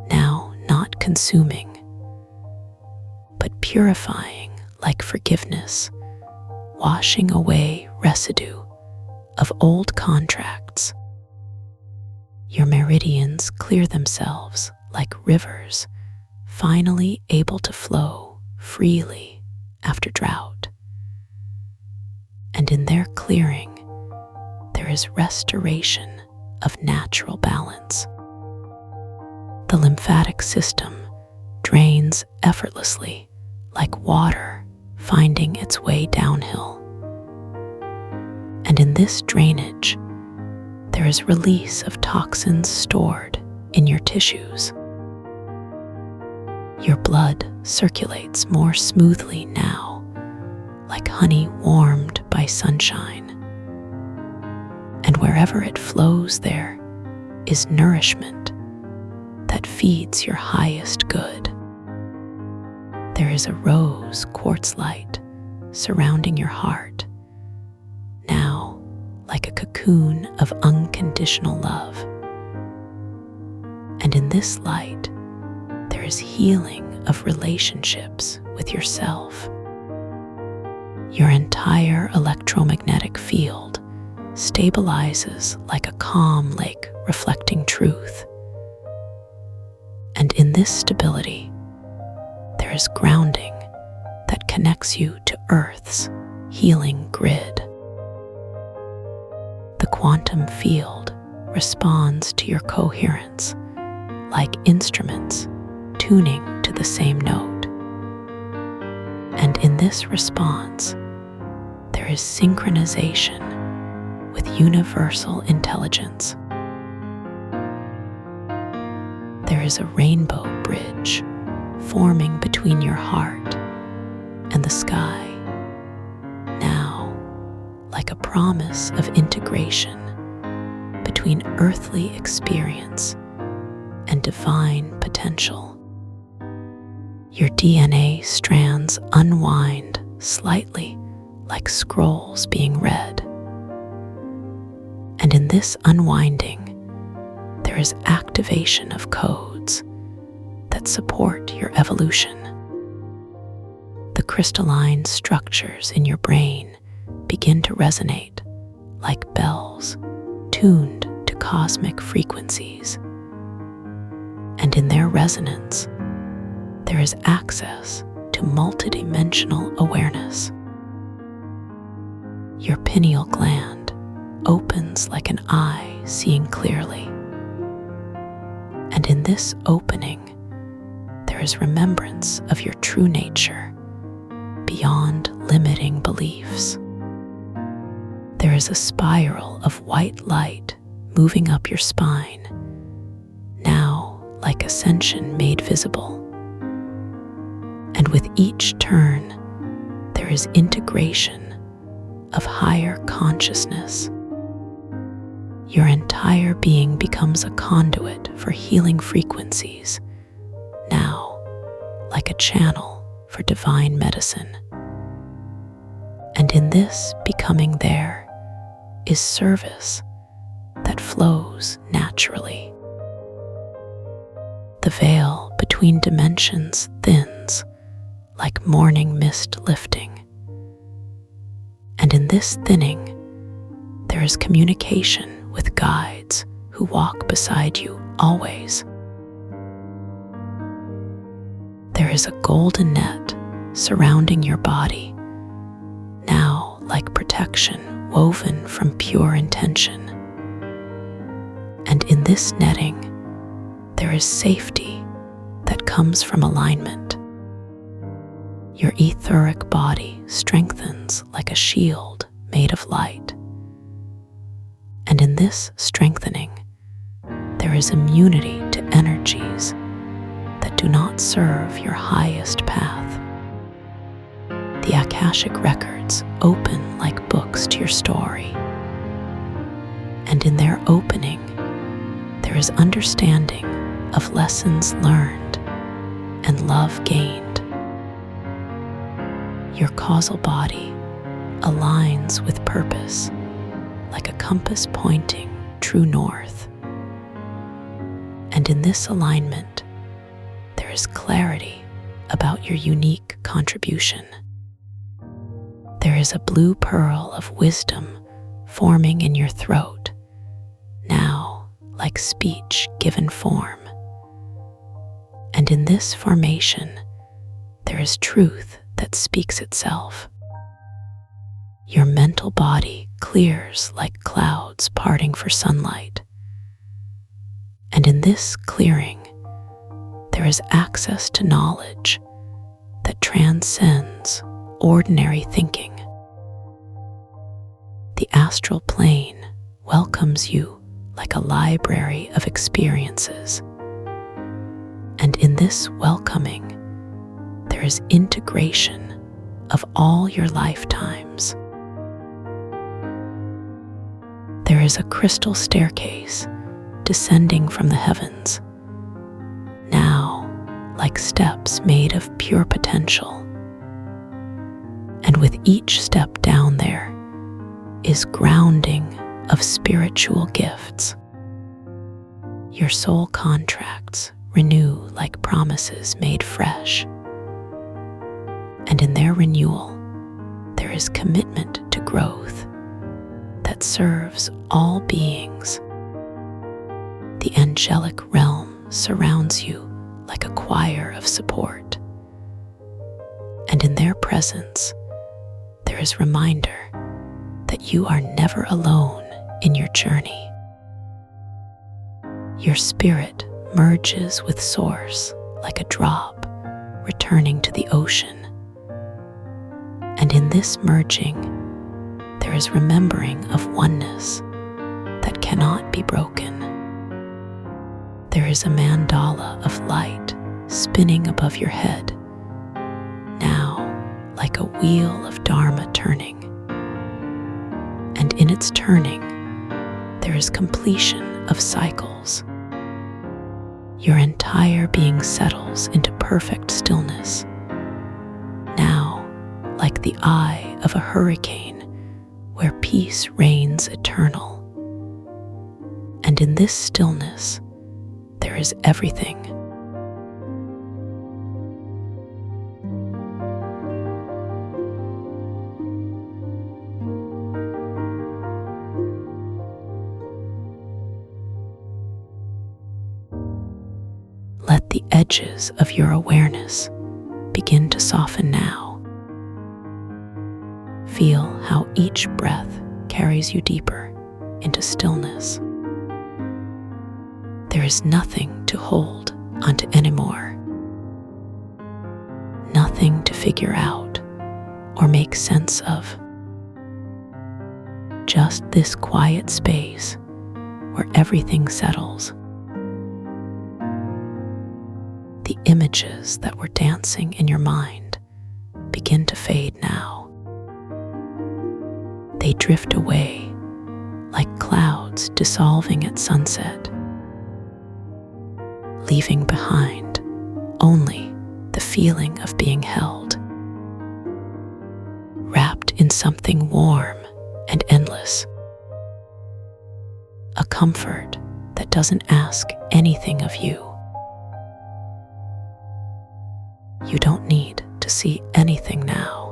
now not consuming, but purifying like forgiveness, washing away residue of old contracts. Your meridians clear themselves like rivers, finally able to flow freely after drought. And in their clearing, there is restoration of natural balance. The lymphatic system drains effortlessly like water finding its way downhill. And in this drainage, there is release of toxins stored in your tissues. Your blood circulates more smoothly now, like honey warmed by sunshine. And wherever it flows, there is nourishment that feeds your highest good. There is a rose quartz light surrounding your heart, now like a cocoon of unconditional love. And in this light, there is healing of relationships with yourself. Your entire electromagnetic field stabilizes like a calm lake reflecting truth. And in this stability, there is grounding that connects you to Earth's healing grid. The quantum field responds to your coherence like instruments tuning to the same note. And in this response, there is synchronization with universal intelligence. There is a rainbow bridge forming between your heart and the sky, now like a promise of integration between earthly experience and divine potential. Your DNA strands unwind slightly like scrolls being read. And in this unwinding, there is activation of codes that support your evolution. The crystalline structures in your brain begin to resonate like bells tuned to cosmic frequencies. And in their resonance, there is access to multidimensional awareness. Your pineal gland opens like an eye seeing clearly. And in this opening, there is remembrance of your true nature beyond limiting beliefs. There is a spiral of white light moving up your spine, now like ascension made visible. And with each turn, there is integration of higher consciousness. Your entire being becomes a conduit for healing frequencies, now like a channel for divine medicine. And in this becoming, there is service that flows naturally. The veil between dimensions thins like morning mist lifting. And in this thinning, there is communication with guides who walk beside you always. There is a golden net surrounding your body, now like protection protection woven from pure intention. And in this netting, there is safety that comes from alignment. Your etheric body strengthens like a shield made of light. And in this strengthening, there is immunity to energies that do not serve your highest path. The Akashic records open like books to your story. And in their opening, there is understanding of lessons learned and love gained. Your causal body aligns with purpose like a compass pointing true north. And in this alignment, there is clarity about your unique contribution. There is a blue pearl of wisdom forming in your throat, now like speech given form. And in this formation, there is truth that speaks itself. Your mental body clears like clouds parting for sunlight. And in this clearing, there is access to knowledge that transcends ordinary thinking. The astral plane welcomes you like a library of experiences. And in this welcoming, there is integration of all your lifetimes. There is a crystal staircase descending from the heavens, now like steps made of pure potential. And with each step down there is grounding of spiritual gifts. Your soul contracts renew like promises made fresh. And in their renewal, there is commitment to growth that serves all beings. The angelic realm surrounds you like a choir of support. And in their presence, there is reminder that you are never alone in your journey. Your spirit merges with Source like a drop returning to the ocean. And in this merging, there is remembering of oneness that cannot be broken. There is a mandala of light spinning above your head, now like a wheel of Dharma turning. And in its turning, there is completion of cycles. Your entire being settles into perfect stillness, now like the eye of a hurricane where peace reigns eternal. And in this stillness, there is everything. Let the edges of your awareness begin to soften now. Feel how each breath carries you deeper into stillness. There is nothing to hold onto anymore, nothing to figure out or make sense of. Just this quiet space where everything settles. The images that were dancing in your mind begin to fade now. They drift away like clouds dissolving at sunset, leaving behind only the feeling of being held, wrapped in something warm and endless, a comfort that doesn't ask anything of you. You don't need to see anything now.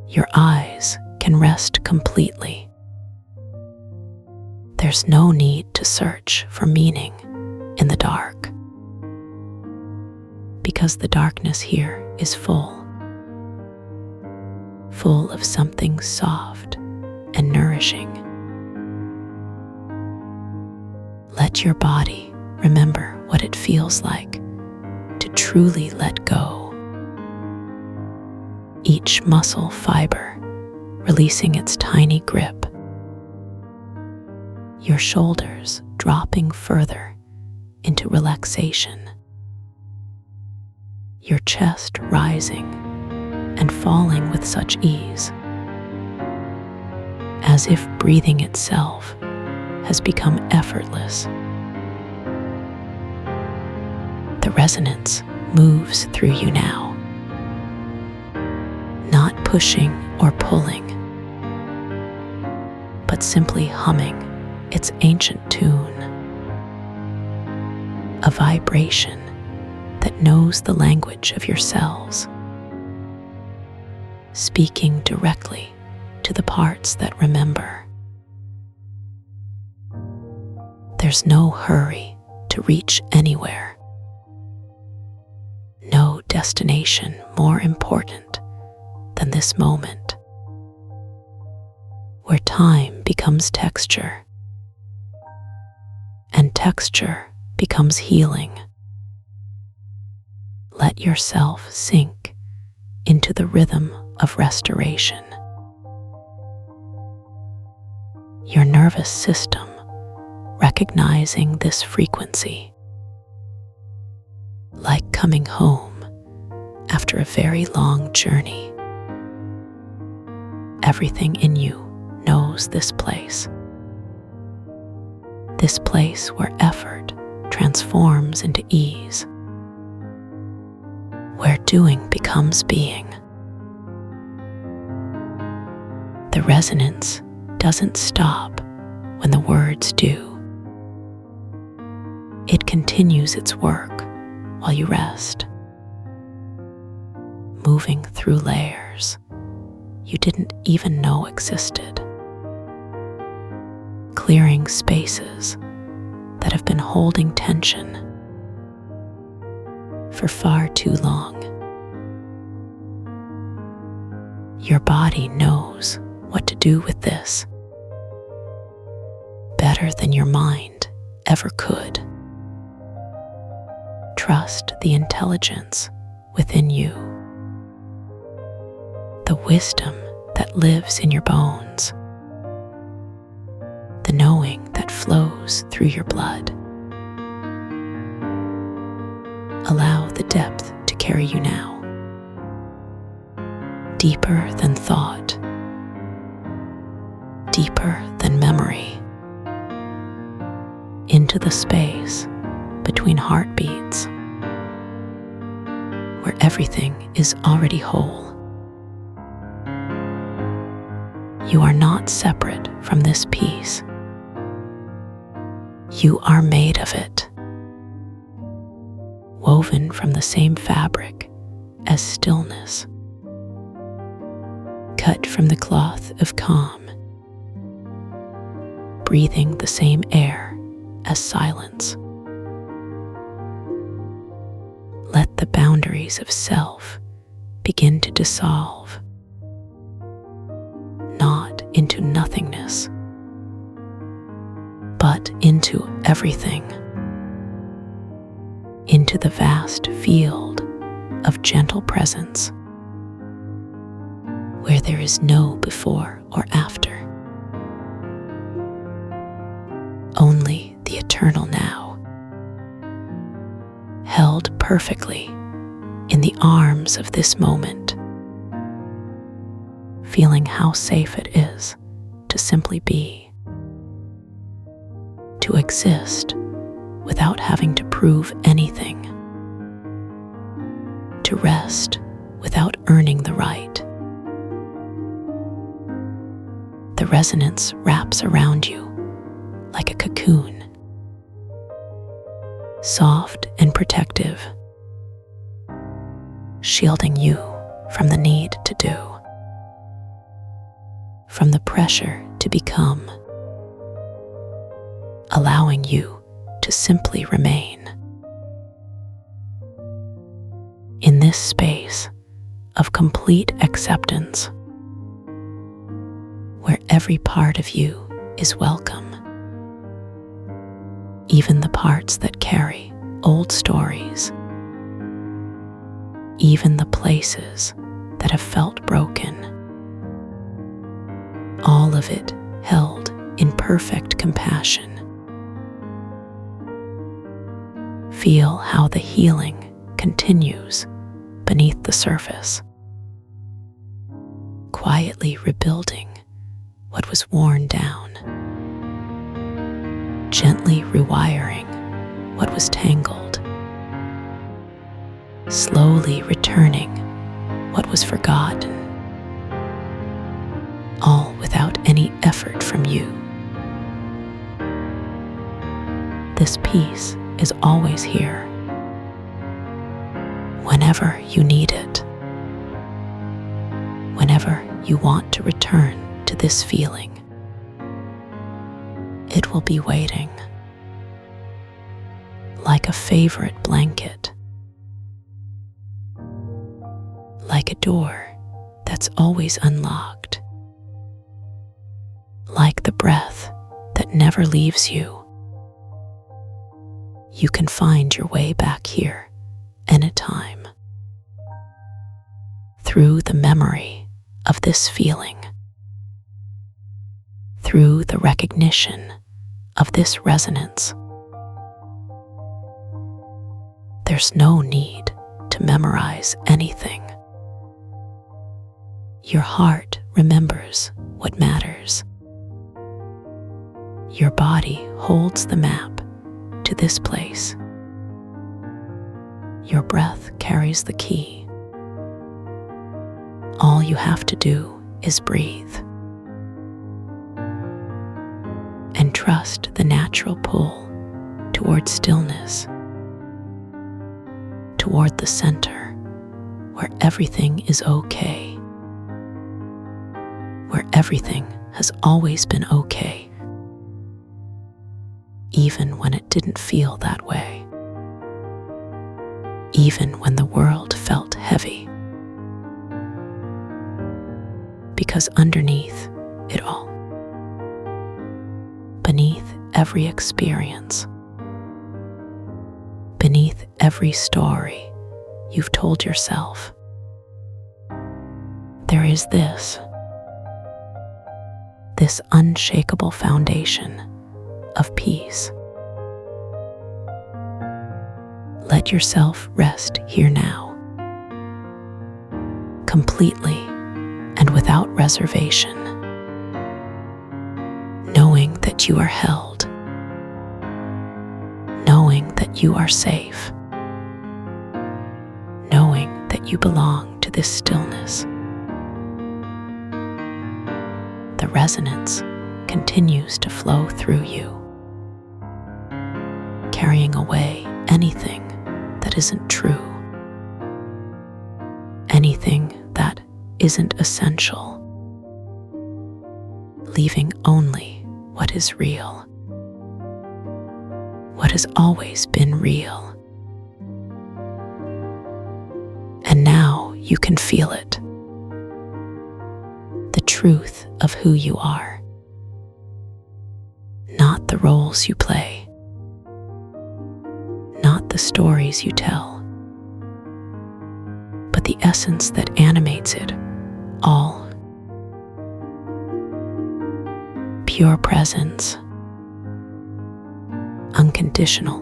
Your eyes can rest completely. There's no need to search for meaning in the dark, because the darkness here is full full of something soft and nourishing. Let your body remember what it feels like to truly let go. Each muscle fiber releasing its tiny grip, your shoulders dropping further into relaxation, your chest rising and falling with such ease, as if breathing itself has become effortless. The resonance moves through you now, not pushing or pulling, but simply humming its ancient tune, a vibration that knows the language of your cells, speaking directly to the parts that remember. There's no hurry to reach anywhere, no destination more important than this moment, where time becomes texture, and texture becomes healing. Let yourself sink into the rhythm of restoration. Your nervous system recognizing this frequency, like coming home after a very long journey. Everything in you knows this place where effort transforms into ease, where doing becomes being. The resonance doesn't stop when the words do. It continues its work while you rest, moving through layers you didn't even know existed, clearing spaces that have been holding tension for far too long. Your body knows what to do with this better than your mind ever could. Trust the intelligence within you, the wisdom that lives in your bones, the knowing that flows through your blood. Allow the depth to carry you now, deeper than thought, deeper than memory, into the space between heartbeats, where everything is already whole. You are not separate from this piece. You are made of it, woven from the same fabric as stillness, cut from the cloth of calm, breathing the same air as silence. Let the boundaries of self begin to dissolve, not into nothingness, but into everything, into the vast field of gentle presence, where there is no before or after, only the eternal now, held perfectly in the arms of this moment, feeling how safe it is to simply be, to exist without having to prove anything, to rest without earning the right. The resonance wraps around you like a cocoon, soft and protective, shielding you from the need to do, from the pressure to become, allowing you to simply remain in this space of complete acceptance, where every part of you is welcome, even the parts that carry old stories, even the places that have felt broken, all of it held in perfect compassion. Feel how the healing continues beneath the surface, quietly rebuilding what was worn down, gently rewiring what was tangled, slowly returning what was forgotten, all without any effort from you. This peace is always here, whenever you need it, whenever you want to return to this feeling. It will be waiting, like a favorite blanket, like a door that's always unlocked, like the breath that never leaves you. You can find your way back here anytime, through the memory of this feeling, through the recognition of this resonance. There's no need to memorize anything. Your heart remembers what matters. Your body holds the map to this place. Your breath carries the key. All you have to do is breathe and trust the natural pull toward stillness, toward the center where everything is okay, where everything has always been okay, even when it didn't feel that way, even when the world felt heavy. Because underneath it all, beneath every experience, beneath every story you've told yourself, there is this unshakable foundation of peace. Let yourself rest here now, completely and without reservation, knowing that you are held, knowing that you are safe, knowing that you belong to this stillness. The resonance continues to flow through you, carrying away anything that isn't true, anything that isn't essential, leaving only what is real, what has always been real. And now you can feel it, the truth of who you are, not the roles you play, not the stories you tell, but the essence that animates it all. Pure presence, unconditional,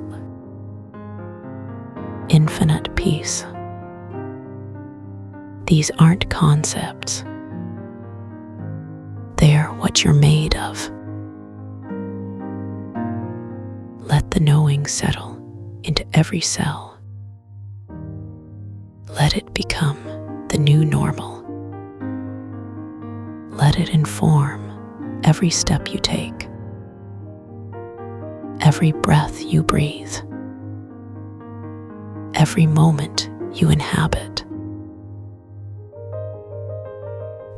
infinite peace. These aren't concepts. They're what you're made of. Let the knowing settle into every cell. Let it become the new normal. Let it inform every step you take, every breath you breathe, every moment you inhabit.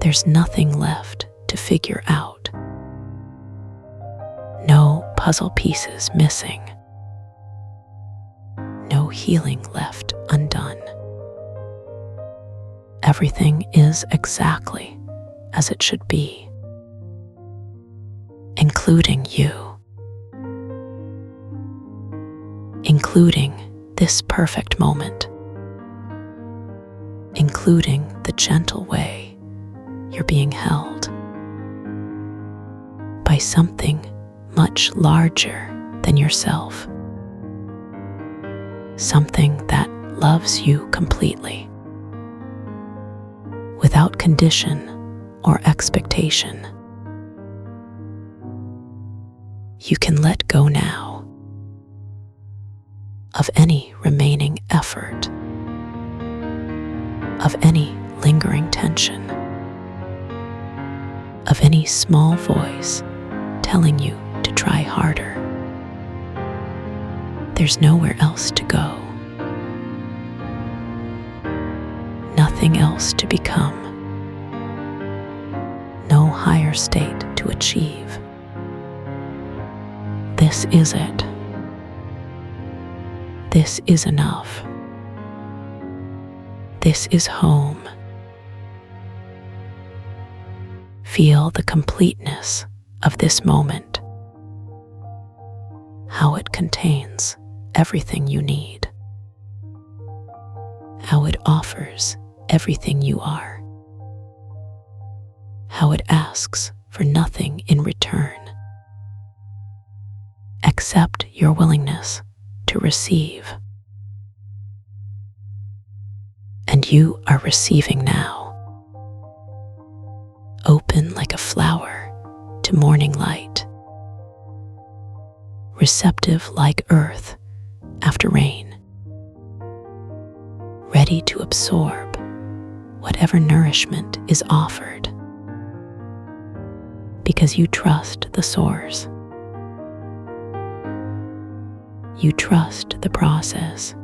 There's nothing left to figure out. No puzzle pieces missing. No healing left undone. Everything is exactly as it should be. including you, including this perfect moment, including the gentle way you're being held by something much larger than yourself, something that loves you completely, without condition or expectation. You can let go now of any remaining effort, of any lingering tension, of any small voice telling you to try harder. There's nowhere else to go, nothing else to become, no higher state to achieve. This is it. This is enough. This is home. Feel the completeness of this moment, how it contains everything you need, how it offers everything you are, how it asks for nothing in return except your willingness to receive. And you are receiving now, open like a flower to morning light, receptive like earth after rain, ready to absorb whatever nourishment is offered, because you trust the source. You trust the process.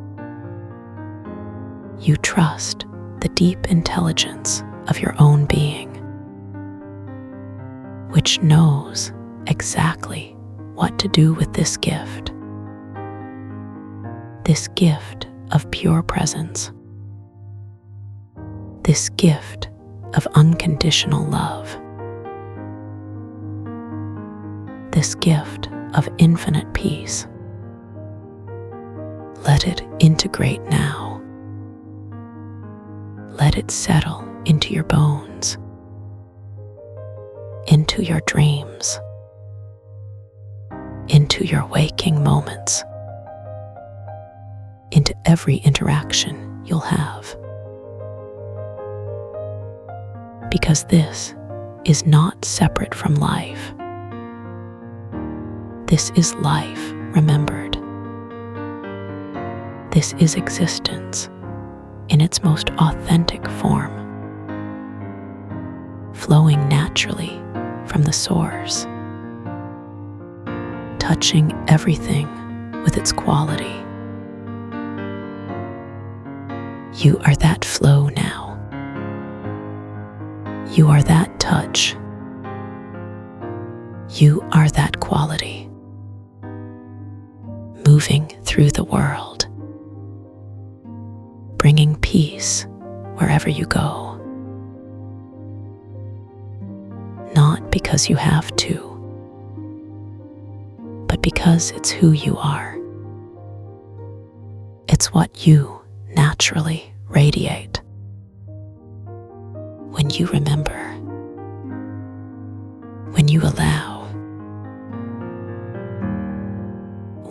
You trust the deep intelligence of your own being, which knows exactly what to do with this gift of pure presence, this gift of unconditional love, this gift of infinite peace. Let it integrate now. Let it settle into your bones, into your dreams, into your waking moments, into every interaction you'll have. Because this is not separate from life. This is life remembered. This is existence in its most authentic form, flowing naturally from the source, touching everything with its quality. You are that flow now. You are that touch. You are that quality, moving through the world, bringing peace wherever you go. Not because you have to, but because it's who you are. It's what you naturally radiate. When you remember, when you allow,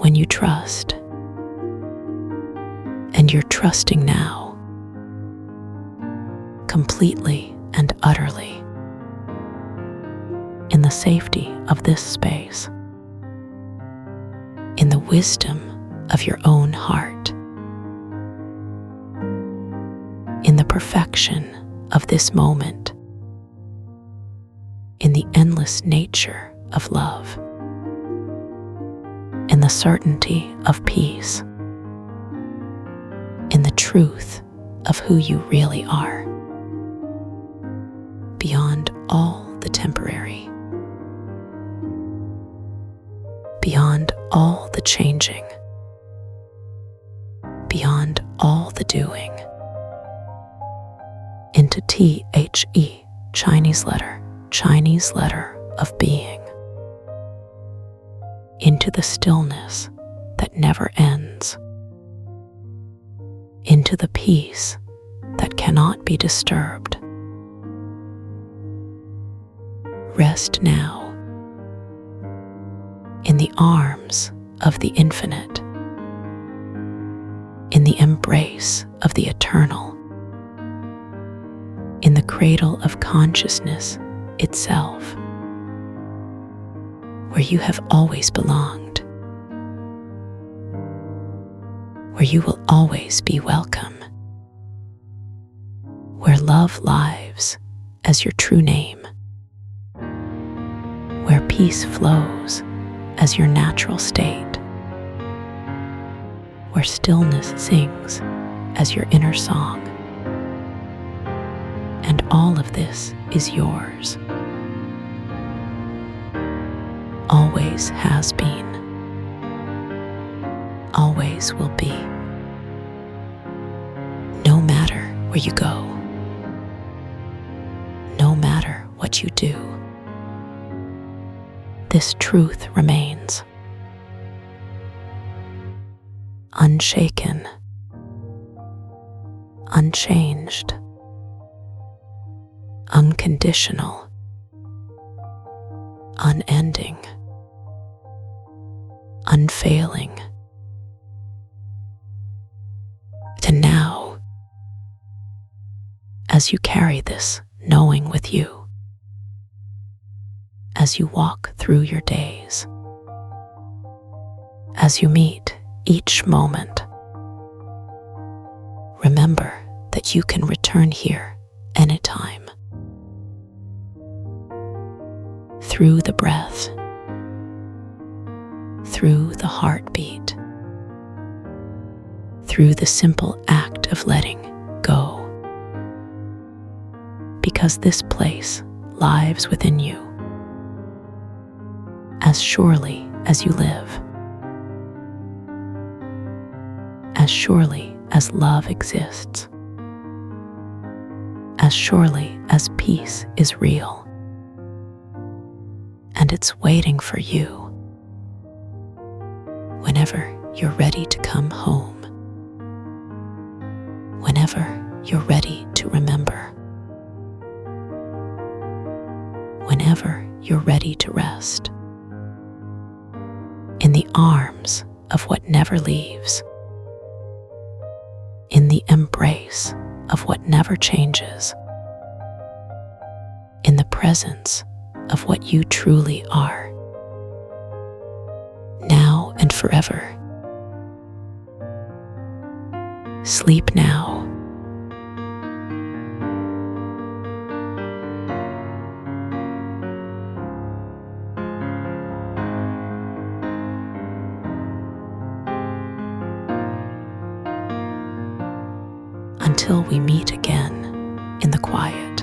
when you trust, and you're trusting now, completely and utterly, in the safety of this space, in the wisdom of your own heart, in the perfection of this moment, in the endless nature of love, in the certainty of peace, in the truth of who you really are, beyond all the temporary, beyond all the changing, beyond all the doing, into THE, Chinese letter of being. into the stillness that never ends, into the peace that cannot be disturbed. Rest now in the arms of the infinite, in the embrace of the eternal, in the cradle of consciousness itself, where you have always belonged, where you will always be welcome, where love lives as your true name, where peace flows as your natural state, where stillness sings as your inner song. And all of this is yours. Always has been. Always will be. No matter where you go. No matter what you do. This truth remains. Unshaken. Unchanged. Unconditional. Unending. Unfailing. And now, as you carry this knowing with you, as you walk through your days, as you meet each moment, remember that you can return here anytime. Through the breath, through the heartbeat, through the simple act of letting go. Because this place lives within you, as surely as you live, as surely as love exists, as surely as peace is real. And it's waiting for you whenever you're ready to come home, whenever you're ready to remember, whenever you're ready to rest, in the arms of what never leaves, in the embrace of what never changes, in the presence of what you truly are, now and forever. Sleep now. Until we meet again in the quiet.